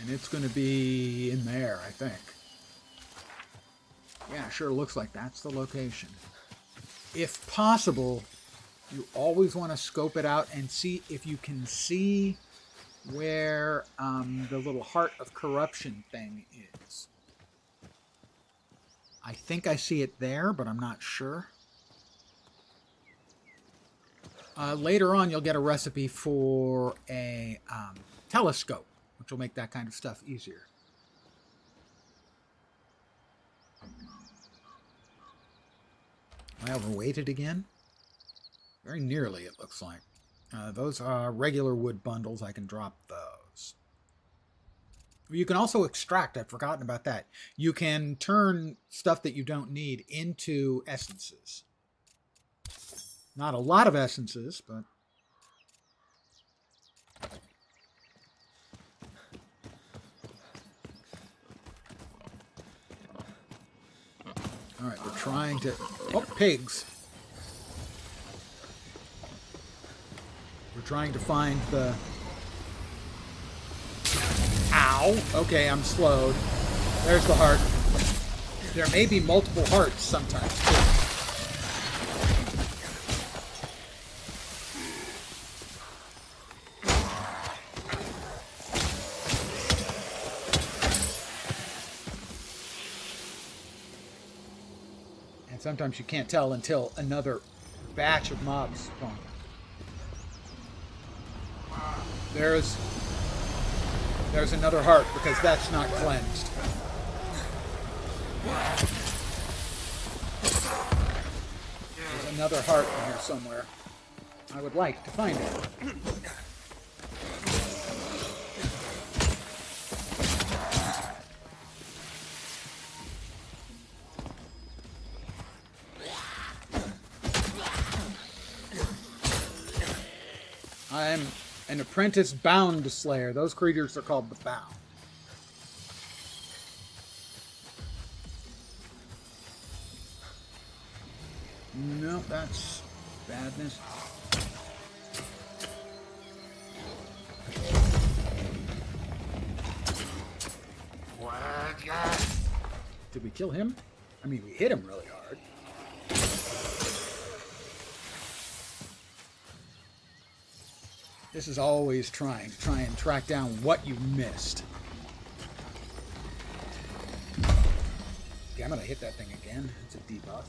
And it's going to be in there, I think. Yeah, it sure looks like that's the location. If possible, you always want to scope it out and see if you can see where the little heart of corruption thing is. I think I see it there, but I'm not sure. Later on, you'll get a recipe for a telescope, which will make that kind of stuff easier. Am I overweighted again? Very nearly, it looks like. Those are regular wood bundles. I can drop those. You can also extract. I've forgotten about that. You can turn stuff that you don't need into essences. Not a lot of essences, but... Alright, we're trying to... Oh, pigs! We're trying to find the... Ow! Okay, I'm slowed. There's the heart. There may be multiple hearts sometimes, too. And sometimes you can't tell until another batch of mobs spawn. There's another heart, because that's not cleansed. There's another heart in here somewhere. I would like to find it. I'm an apprentice bound slayer. Those creatures are called the bound. Nope, that's badness. Did we kill him? I mean, we hit him really hard. This is always try and track down what you missed. Okay, I'm gonna hit that thing again. It's a debuff.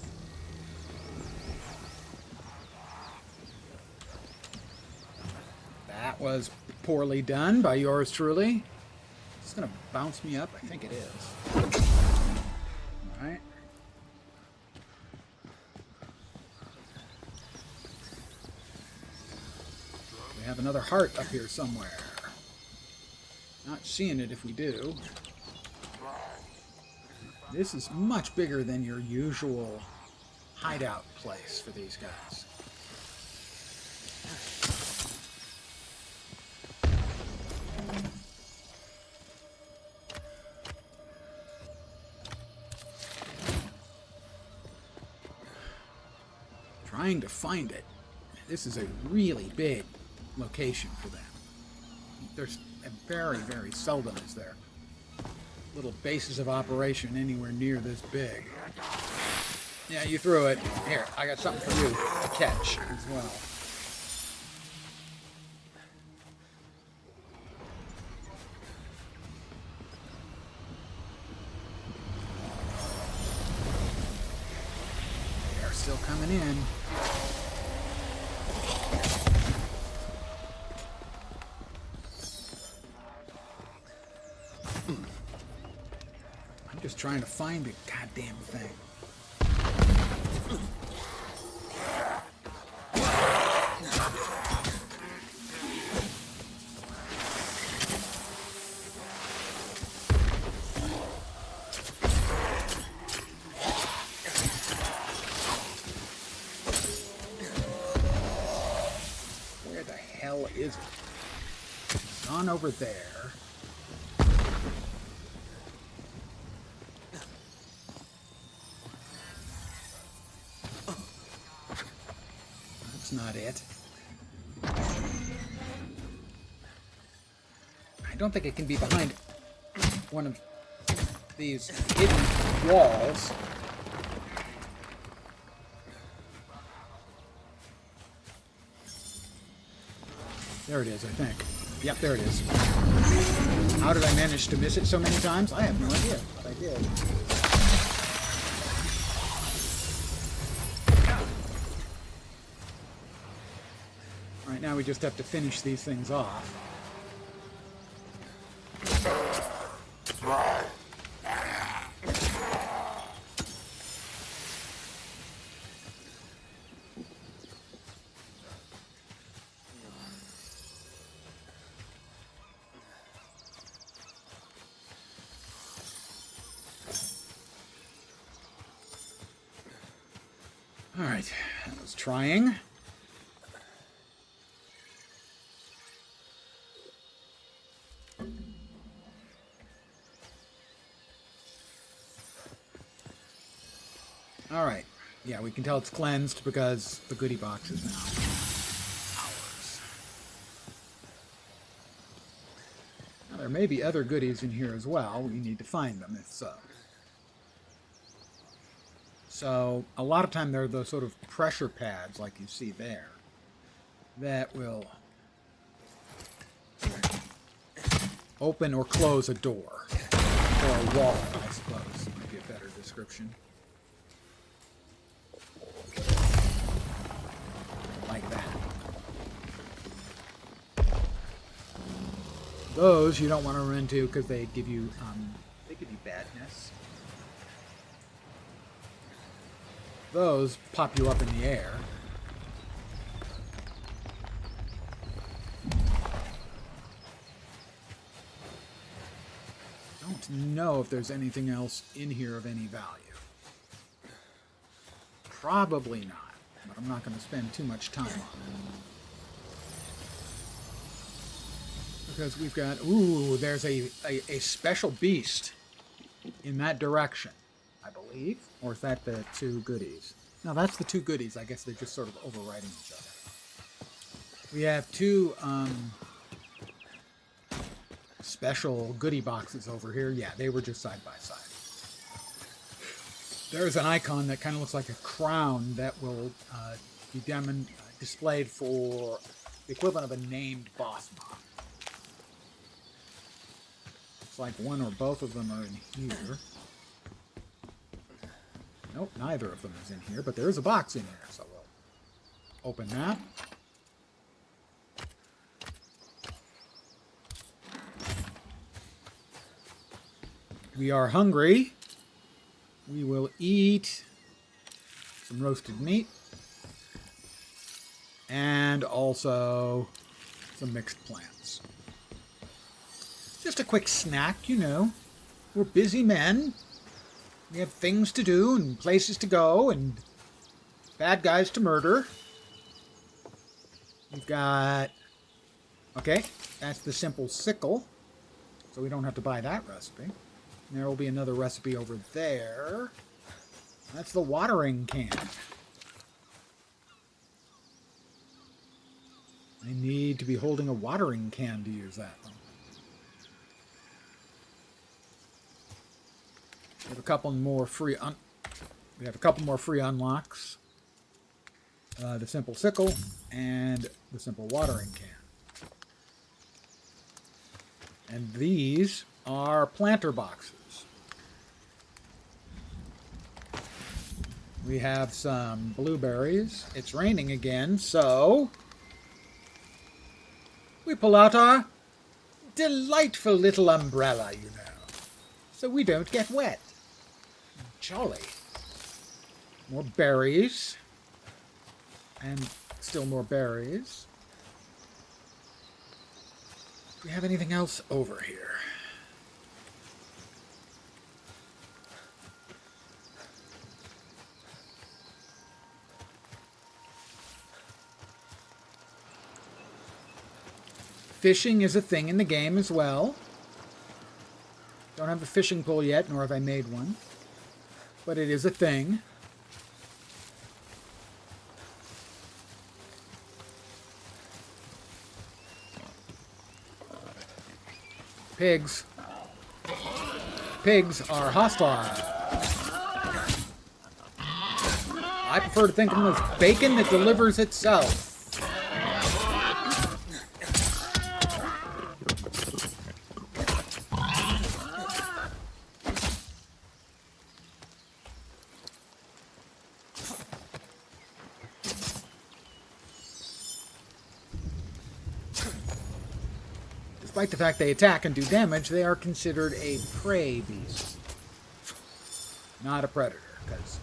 That was poorly done by yours truly. It's gonna bounce me up. I think it is. Alright. We have another heart up here somewhere. Not seeing it if we do. This is much bigger than your usual hideout place for these guys. Trying to find it. This is a really big location for them. There's very, very seldom is there little bases of operation anywhere near this big. Yeah, you threw it. Here, I got something for you to catch as well. They're still coming in. Just trying to find the goddamn thing. Where the hell is it? It's gone over there. Not it. I don't think it can be behind one of these hidden walls. There it is, I think. Yep, there it is. How did I manage to miss it so many times? I have no idea, but I did. Alright, now we just have to finish these things off. Alright, that was trying. Alright, yeah, we can tell it's cleansed because the goodie box is now ours. Now, there may be other goodies in here as well. We need to find them if so. So, a lot of time there are those sort of pressure pads, like you see there, that will open or close a door, or a wall, I suppose, might be a better description. Like that. Those you don't want to run into because they give you badness. Those pop you up in the air. Don't know if there's anything else in here of any value. Probably not, but I'm not going to spend too much time on it. Because we've got... Ooh, there's a special beast in that direction, I believe. Or is that the two goodies? No, that's the two goodies. I guess they're just sort of overriding each other. We have two special goodie boxes over here. Yeah, they were just side by side. There's an icon that kind of looks like a crown that will be displayed for the equivalent of a named boss mob. It's like one or both of them are in here. Nope, neither of them is in here, but there is a box in here, so we'll open that. We are hungry. We will eat some roasted meat and also some mixed plants. Just a quick snack, you know. We're busy men. We have things to do and places to go and bad guys to murder. We've got... Okay, that's the simple sickle. So we don't have to buy that recipe. And there will be another recipe over there. That's the watering can. I need to be holding a watering can to use that one. We have a couple more free unlocks. The simple sickle and the simple watering can. And these are planter boxes. We have some blueberries. It's raining again, so we pull out our delightful little umbrella, you know, so we don't get wet. Jolly. More berries. And still more berries. Do we have anything else over here? Fishing is a thing in the game as well. Don't have a fishing pole yet, nor have I made one. But it is a thing. Pigs. Pigs are hostile. I prefer to think of them as bacon that delivers itself. Despite the fact they attack and do damage, they are considered a prey beast, not a predator, because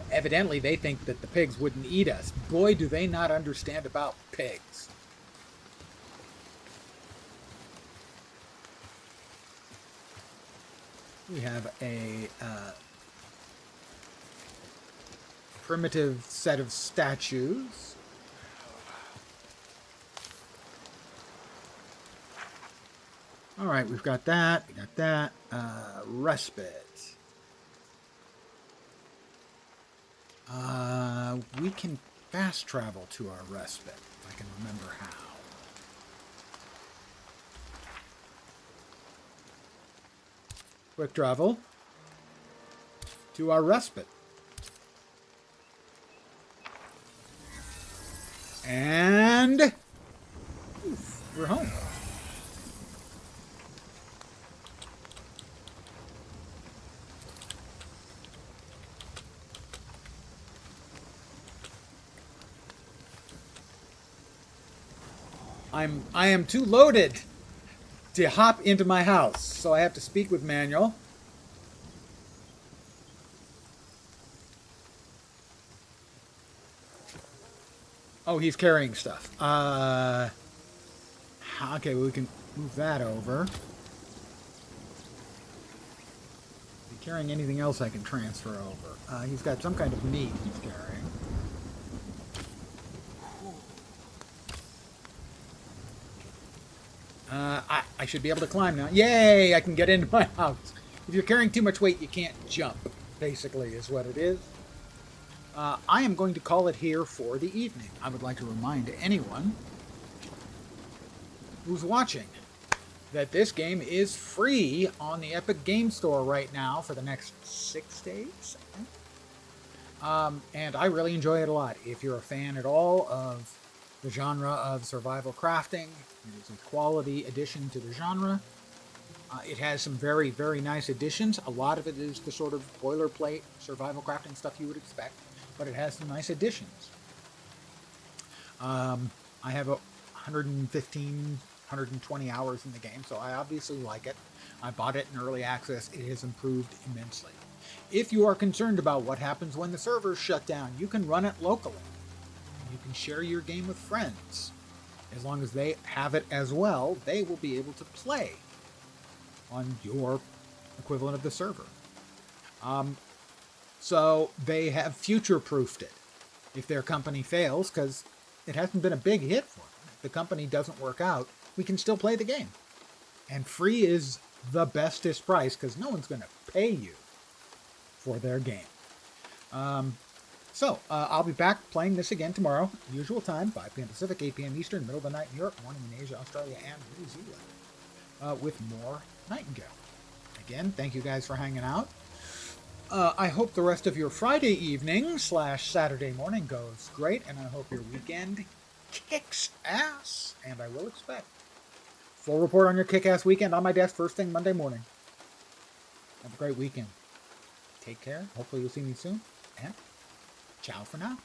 evidently they think that the pigs wouldn't eat us. Boy, do they not understand about pigs. We have a primitive set of statues. All right, we've got that. We got that. Respite. We can fast travel to our respite, if I can remember how. Quick travel to our respite. And oof, we're home. I am too loaded to hop into my house, so I have to speak with Manuel. Oh, he's carrying stuff. Okay, well, we can move that over. Is he carrying anything else I can transfer over? He's got some kind of meat he's carrying. I should be able to climb now. Yay! I can get into my house. If you're carrying too much weight, you can't jump, basically, is what it is. I am going to call it here for the evening. I would like to remind anyone who's watching that this game is free on the Epic Game Store right now for the next 6 days. And I really enjoy it a lot. If you're a fan at all of the genre of survival crafting, it is a quality addition to the genre. It has some very, very nice additions. A lot of it is the sort of boilerplate survival crafting stuff you would expect, but it has some nice additions. I have 115, 120 hours in the game, so I obviously like it. I bought it in early access. It has improved immensely. If you are concerned about what happens when the servers shut down, you can run it locally. You can share your game with friends. As long as they have it as well, they will be able to play on your equivalent of the server. So they have future-proofed it if their company fails, because it hasn't been a big hit for them. If the company doesn't work out, we can still play the game. And free is the bestest price, because no one's going to pay you for their game. So I'll be back playing this again tomorrow, usual time, 5 p.m. Pacific, 8 p.m. Eastern, middle of the night in Europe, morning in Asia, Australia, and New Zealand, with more Nightingale. Again, thank you guys for hanging out. I hope the rest of your Friday evening / Saturday morning goes great, and I hope your weekend kicks ass, and I will expect full report on your kick-ass weekend on my desk first thing Monday morning. Have a great weekend. Take care. Hopefully you'll see me soon, and ciao for now.